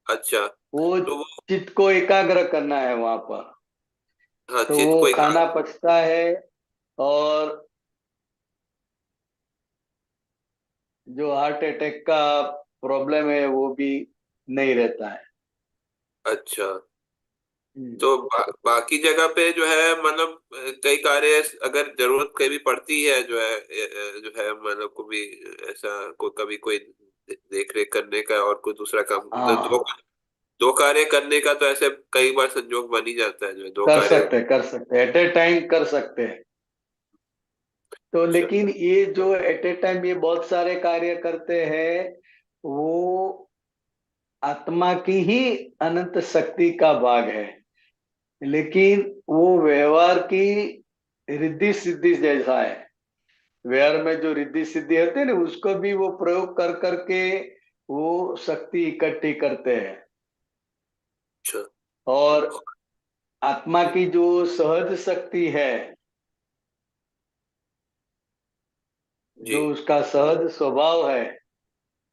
अच्छा,
वो
तो वो,
चित्त को एकाग्र करना है वहां पर,
हाँ,
तो
चित्त
वो
को एक,
खाना पचता है और जो हार्ट अटैक का प्रॉब्लम है वो भी नहीं रहता है।
अच्छा,
हम्म।
तो बाकी जगह पे जो है मतलब कई कार्य अगर जरूरत कभी पड़ती है जो है जो है मतलब को भी ऐसा कभी कोई देख रेख करने का और कोई दूसरा काम, तो
हाँ,
दो कार्य करने का तो ऐसे कई बार संजोग बन ही जाता है, जो है दो कार्य।
कर सकते एट ए टाइम कर सकते हैं। तो
अच्छा,
लेकिन ये जो एट ए टाइम ये बहुत सारे कार्य करते हैं, वो आत्मा की ही अनंत शक्ति का भाग है। लेकिन वो व्यवहार की रिद्धि सिद्धि जैसा है। व्यवहार में जो रिद्धि सिद्धि होती है ना, उसको भी वो प्रयोग कर करके वो शक्ति इकट्ठी करते हैं।
अच्छा,
और आत्मा की जो सहज शक्ति है,
जी,
जो उसका सहज स्वभाव है,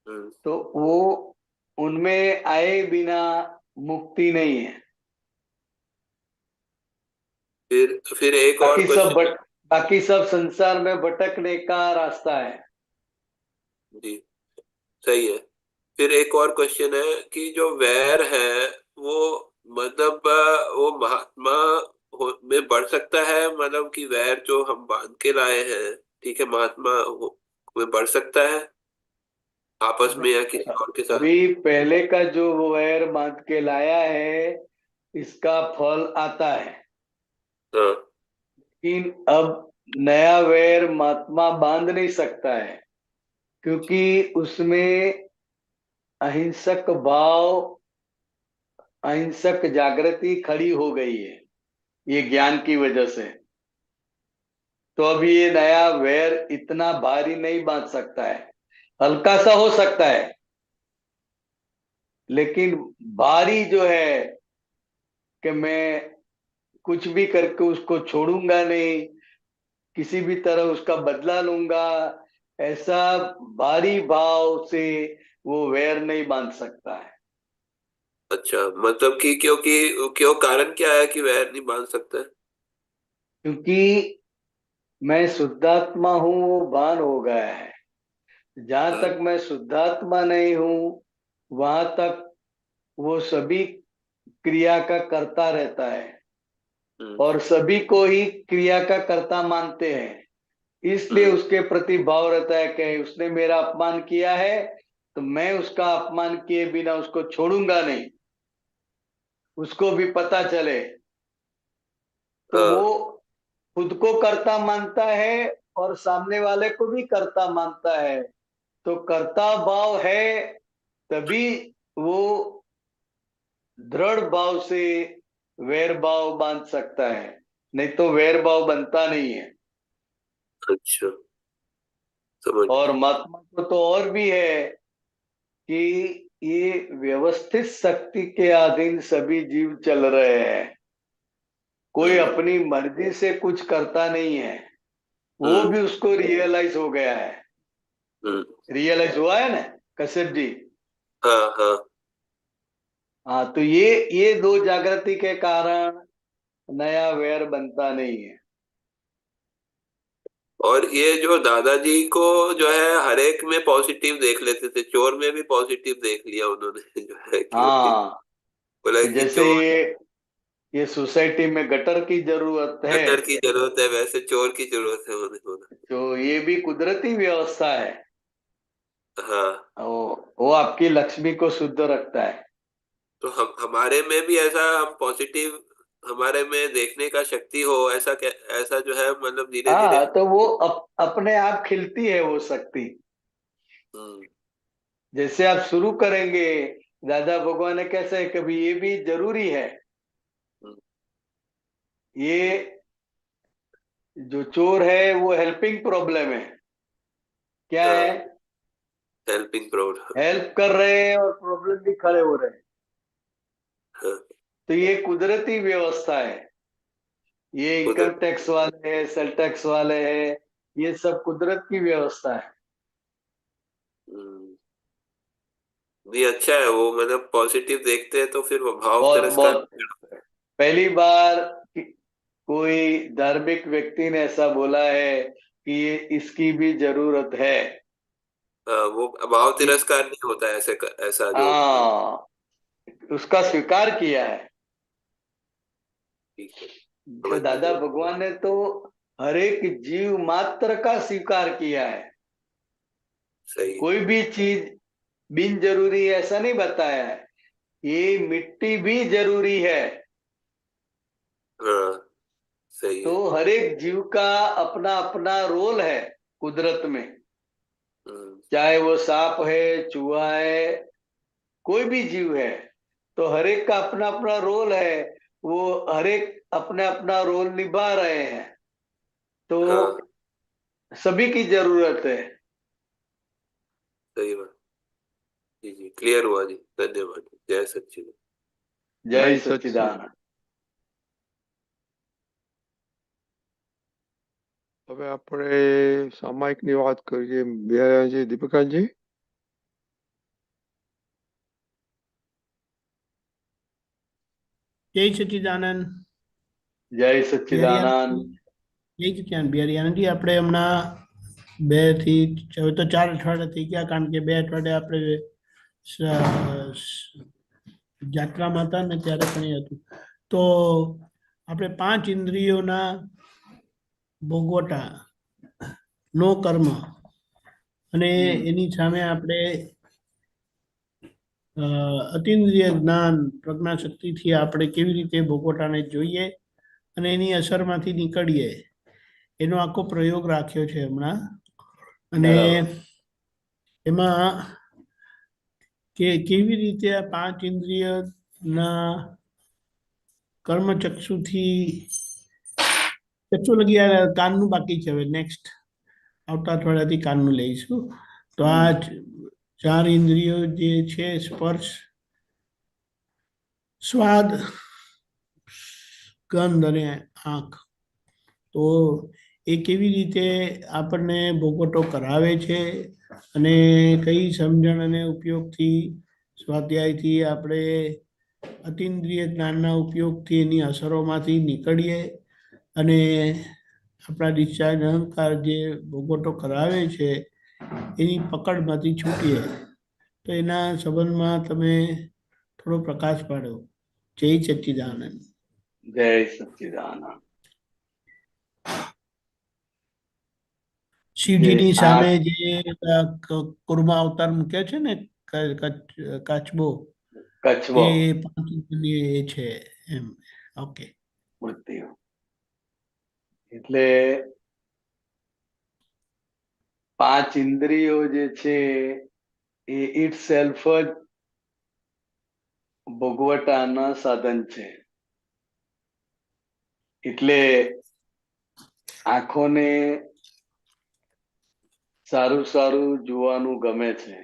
हम्म,
तो वो उनमें आए बिना मुक्ति नहीं है।
फिर एक और
बाकी सब
क्वेश्चन।
बाकी सब संसार में भटकने का रास्ता है।
जी, सही है। फिर एक और क्वेश्चन है कि जो वैर है वो मतलब वो महात्मा में बढ़ सकता है, मतलब कि वैर जो हम बांध के लाए हैं, ठीक है, महात्मा में बढ़ सकता है आपस में या किसी और के साथ?
अभी पहले का जो वो वैर बांध के लाया है, इसका फल आता है।
हाँ,
लेकिन अब नया वैर महात्मा बांध नहीं सकता है, क्योंकि उसमें अहिंसक भाव, अहिंसक जागृति खड़ी हो गई है, ये ज्ञान की वजह से। तो अब ये नया वैर इतना भारी नहीं बांध सकता है, हल्का सा हो सकता है, लेकिन भारी जो है कि मैं कुछ भी करके उसको छोड़ूंगा नहीं, किसी भी तरह उसका बदला लूंगा, ऐसा भारी भाव से वो वैर नहीं बांध सकता है।
अच्छा, मतलब कि क्यों कारण क्या है कि वैर नहीं बांध सकता है?
क्योंकि मैं शुद्धात्मा हूं, वो भान हो गया है। जहां
हाँ,
तक मैं शुद्धात्मा नहीं हूं, वहां तक वो सभी क्रिया का करता रहता है
हम्म,
और सभी को ही क्रिया का कर्ता मानते हैं। इसलिए
हम्म,
उसके प्रति भाव रहता है कि उसने मेरा अपमान किया है, तो मैं उसका अपमान किए बिना उसको छोड़ूंगा नहीं, उसको भी पता चले। तो
हाँ,
वो खुद को कर्ता मानता है और सामने वाले को भी कर्ता मानता है। तो कर्ता भाव है, तभी वो दृढ़ भाव से वैर भाव बांध सकता है, नहीं तो वैर भाव बनता नहीं है।
अच्छा, समझ
और
गया।
महात्मा को तो और भी है कि ये व्यवस्थित शक्ति के अधीन सभी जीव चल रहे हैं, कोई
हम्म,
अपनी मर्जी से कुछ करता नहीं है। वो
हम्म,
भी उसको रियलाइज हो गया है,
हम्म,
रियलाइज हुआ है ना कश्यप जी?
हाँ, हाँ।
हाँ, तो ये दो जागृति के कारण नया वैर बनता नहीं है।
और ये जो दादाजी को जो है हर एक में पॉजिटिव देख लेते थे, चोर में भी पॉजिटिव देख लिया उन्होंने जो है कि
हाँ,
बोला
कि
कि
जैसे
चोर,
ये सोसाइटी में गटर की जरूरत है,
कटर की जरूरत है वैसे चोर की जरूरत है उन्हें, बोला।
तो ये भी कुदरती व्यवस्था है।
हाँ,
वो आपकी लक्ष्मी को शुद्ध रखता है।
तो हम हमारे में भी ऐसा हम पॉजिटिव हमारे में देखने का शक्ति हो ऐसा ऐसा जो है मतलब धीरे धीरे।
हाँ, तो वो अपने आप खिलती है वो शक्ति। जैसे आप शुरू करेंगे, दादा भगवान ने कैसे कभी ये भी जरूरी है। ये जो चोर है वो हेल्पिंग प्रॉब्लम है। क्या है?
Helping problem.
हेल्प कर रहे हैं और प्रॉब्लम भी खड़े हो रहे हैं।
हाँ,
तो ये कुदरती व्यवस्था है। ये इनकम टैक्स वाले हैं, सेल टैक्स वाले हैं, ये सब कुदरत की व्यवस्था है।
नहीं अच्छा है वो, मतलब पॉजिटिव देखते हैं तो फिर वो भाव
बहुत
तिरस्कार।
बहुत पहली बार कोई धार्मिक व्यक्ति ने ऐसा बोला है कि ये इसकी भी जरूरत है।
वो भाव तिरस्कार नहीं होता है ऐसा जो।
हाँ, उसका स्वीकार किया है।
ठीक है,
तो
समझ
दादा
गया।
भगवान ने तो हर एक जीव मात्र का स्वीकार किया है।
सही।
कोई भी चीज बिन जरूरी है ऐसा नहीं बताया है। ये मिट्टी भी जरूरी है।
हाँ सही
तो
है।
हर एक जीव का अपना अपना रोल है कुदरत में। चाहे वो सांप है, चूहा है, कोई भी जीव है, तो हर एक का अपना अपना रोल है। वो हर एक अपना अपना रोल निभा रहे हैं। तो
हाँ
सभी की जरूरत है।
सही बात। जी जी क्लियर हुआ जी, धन्यवाद। जय सच्चिदानंद।
जय
जय सच्चिदानंद।
सच्चिदानंद।
હવે આપણે સામાયિકની વાત કરીએ. બિહારીજી, દીપિકાજી.
જય સચ્ચિદાનંદ.
જય સચ્ચિદાનંદ.
જય સચ્ચિદાનંદ. બિહારીજી, આપણે હમણાં 2 થી હવે તો 4 અઠવાડિયા થઈ ગયા, કારણ કે 2 અઠવાડિયા આપણે જાત્રામાં હતા ને ત્યારે પણ એ હતું. તો આપણે 5 ઇન્દ્રિયોના ભોગવટા, નો કર્મ, અને એની સામે આપણે અતિન્દ્રિય જ્ઞાન પ્રજ્ઞાશક્તિથી આપણે કેવી રીતે ભોગવટાને જોઈએ અને એની અસરમાંથી નીકળીએ, એનો આખો પ્રયોગ રાખ્યો છે હમણાં. અને એમાં કે કેવી રીતે આ 5 ઇન્દ્રિયના કર્મચક્ષુથી ચક્ષુ લગી કાનનું બાકી છે. હવે નેક્સ્ટ આવતા અઠવાડિયાથી કાનનું લઈશું. તો આ 4 ઇન્દ્રિયો જે છે, સ્પર્શ, સ્વાદ, ગંધ અને આંખ, તો એ કેવી રીતે આપણને ભોગવટો કરાવે છે અને કઈ સમજણ અને ઉપયોગથી, સ્વાધ્યાયથી આપણે અતિન્દ્રિય જ્ઞાનના ઉપયોગથી એની અસરોમાંથી નીકળીએ અને આપણા ડિસ્ચાર્જ અહંકાર જે ભોગવટો કરાવે છે એની પકડમાંથી છૂટીએ. તો એના સંબંધમાં તમે થોડો પ્રકાશ પાડો. જય સચ્ચિદાનંદ.
જય સચ્ચિદાનંદ.
શિવજીની સામે જે કુર્મા અવતાર મૂક્યા છે ને, કાચબો,
કચ્છબો
એ 5 ઇન્દ્રિય એ છે એમ. ઓકે.
મૂર્તિઓ એટલે 5 ઇન્દ્રિયો જે છે એ ઇટ સેલ્ફ જ ભોગવટાના સાધન છે. એટલે આંખોને સારું સારું જોવાનું ગમે છે.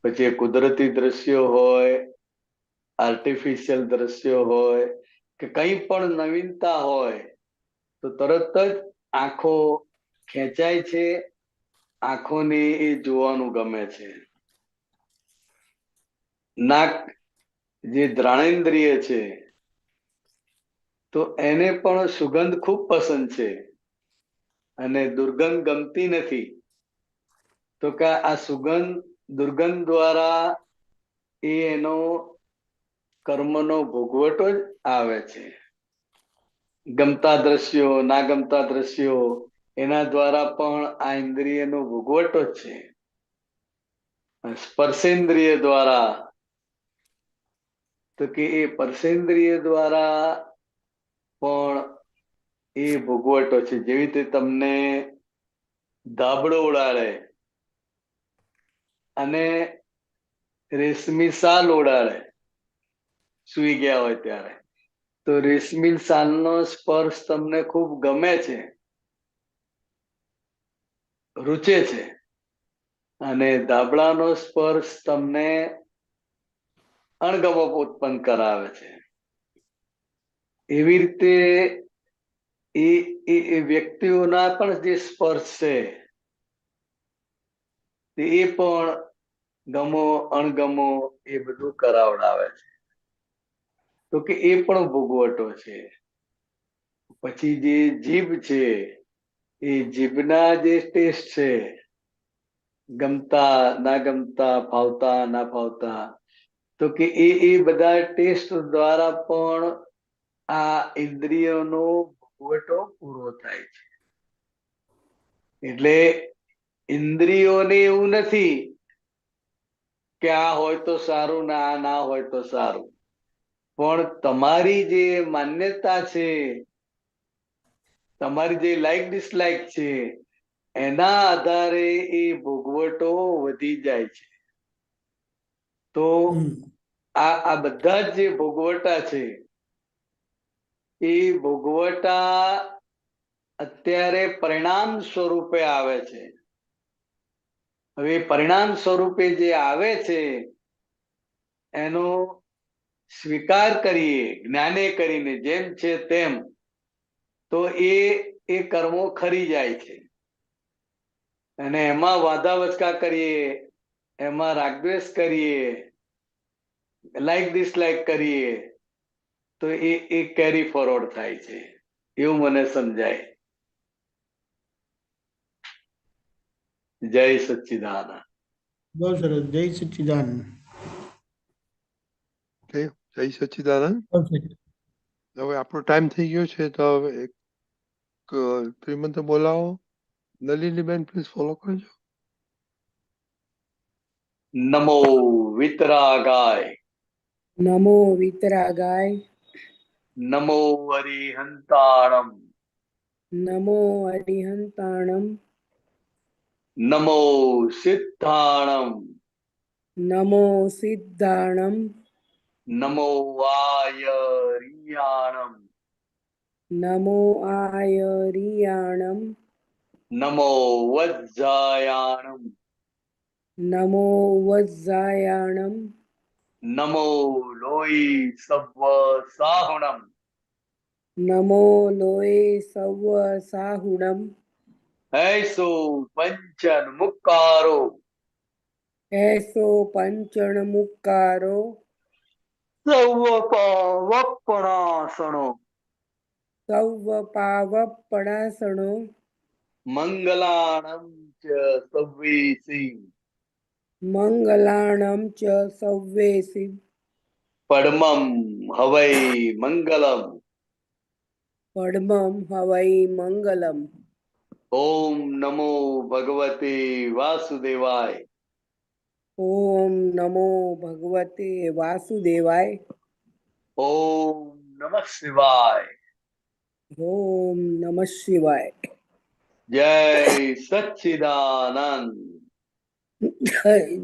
પછી એ કુદરતી દ્રશ્યો હોય, આર્ટિફિશિયલ દ્રશ્યો હોય કે કંઈ પણ નવીનતા હોય તો તરત જ આંખો ખેંચાય છે. આંખોને એ જોવાનું ગમે છે. નાક જે ઘ્રાણેન્દ્રિય છે તો એને પણ સુગંધ ખૂબ પસંદ છે અને દુર્ગંધ ગમતી નથી. તો કે આ સુગંધ દુર્ગંધ દ્વારા એનો કર્મનો ભોગવટો જ આવે છે. ગમતા દ્રશ્યો, ના ગમતા દ્રશ્યો, એના દ્વારા પણ આ ઇન્દ્રિયનો ભોગવટો જ છે. સ્પર્શેન્દ્રિય દ્વારા તો કે એ સ્પર્શેન્દ્રિય દ્વારા પણ એ ભોગવટો છે. જેવી રીતે તમને ધાબળો ઉડાડે અને રેશમી શાલ ઉડાડે સૂઈ ગયા હોય ત્યારે, તો રેશમી શાલનો સ્પર્શ તમને ખૂબ ગમે છે, રૂચે છે, અને ધાબળાનો સ્પર્શ તમને અણગમો ઉત્પન્ન કરાવે છે. એવી રીતે એ વ્યક્તિઓના પણ જે સ્પર્શ છે એ પણ ગમો અણગમો એ બધું કરાવડાવે છે. તો કે એ પણ ભોગવટો છે. પછી જે જીભ છે એ જીભના જે ટેસ્ટ છે, ગમતા ના ગમતા, ફાવતા ના ફાવતા, તો કે એ બધા ટેસ્ટ દ્વારા પણ આ ઇન્દ્રિયોનો ભોગવટો પૂરો થાય છે. એટલે ઇન્દ્રિયોને એવું નથી કે આ હોય તો સારું ને આ ના હોય તો સારું, પણ તમારી જે માન્યતા છે, તમારી જે લાઈક ડિસલાઈક છે, એના આધારે એ ભોગવટો વધી જાય છે. તો આ બધા જ જે ભોગવટા છે એ ભોગવટા અત્યારે પરિણામ સ્વરૂપે આવે છે. હવે પરિણામ સ્વરૂપે જે આવે છે એનો સ્વીકાર કરીએ જ્ઞાને કરીને, જેમ છે તેમ, તો એ કર્મો ખરી જાય છે. અને એમાં વાધા વચકા કરીએ, એમાં રાગદ્વેષ કરીએ, લાઈક ડિસલાઈક કરીએ, તો એ કેરી ફોરવર્ડ થાય છે, એવું મને સમજાય. જય સચ્ચિદાનંદ.
બહુ સરસ. જય સચ્ચિદાનંદ.
Okay, જય સચ્ચિદાનંદ.
બહુ સરસ.
હવે આપણો ટાઈમ થઈ ગયો છે, તો હવે એક ત્રિમંત્ર બોલાવો. નલિનીબેન પ્લીઝ ફોલો કરજો.
નમો વિતરાગાય,
નમો વિતરાગાય,
નમો અરિહંતાણમ,
નમો અરિહંતાણમ,
નમો સિદ્ધાણમ,
નમો સિદ્ધાણમ,
નમો વાયરિયાણમ,
નમો આયરિયાણમ,
નમો વજ્જાયાણમ,
નમો વજ્જાયાણમ,
નમો લોહી સવ્વ સાહુણમ,
નમો લોએ સવ્વ સાહુણમ,
હૈસો પંચન મુક્કારો,
એસો પંચણ મુક્કારો,
સૌ પાવપણાસણો,
સૌવ પાવપણાસણો,
મંગલાણમ ચ સવ્વેસી,
મંગલાણમ ચ સવ્વેસી,
પડમમ હવૈ મંગલમ,
પડમમ હવૈ મંગલમ.
ઓમ નમો ભગવતે વાસુદેવાય.
ઓમ નમો ભગવતે વાસુદેવાય.
ઓમ નમઃ શિવાય.
ઓમ નમઃ શિવાય.
જય સચ્ચિદાનંદ.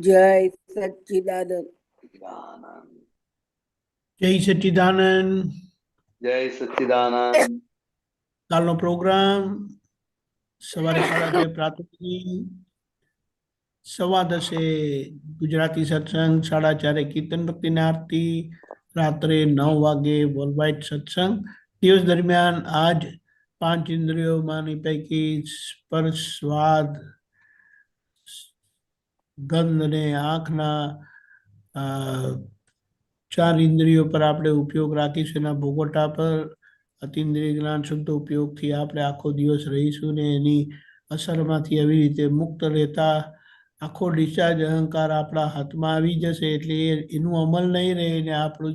જય સચ્ચિદાનંદ.
જય સચ્ચિદાનંદ.
જય સચ્ચિદાનંદ.
કાલનો પ્રોગ્રામ સવારે 6:30 પ્રાતઃ, 10:15 ગુજરાતી સત્સંગ, 4:30 કીર્તન ભક્તિની આરતી, રાત્રે 9 વાગે વર્લ્ડવાઇડ સત્સંગ. દિવસ દરમિયાન આજ 5 ઇન્દ્રિયોમાંની પૈકી સ્પર્શ, સ્વાદ, ગંધ અને આંખના 4 ઇન્દ્રિયો પર આપણે ઉપયોગ રાખીશું. એના ભોગવટા પર અતિન્દ્રિય જ્ઞાન શુદ્ધ ઉપયોગથી આપણે આખો દિવસ રહીશું ને એની અસરમાંથી એવી રીતે મુક્ત રહેતા આખો ડિસ્ચાર્જ અહંકાર આપણા હાથમાં આવી જશે. એટલે એનું અમલ નહીં રહે ને આપણું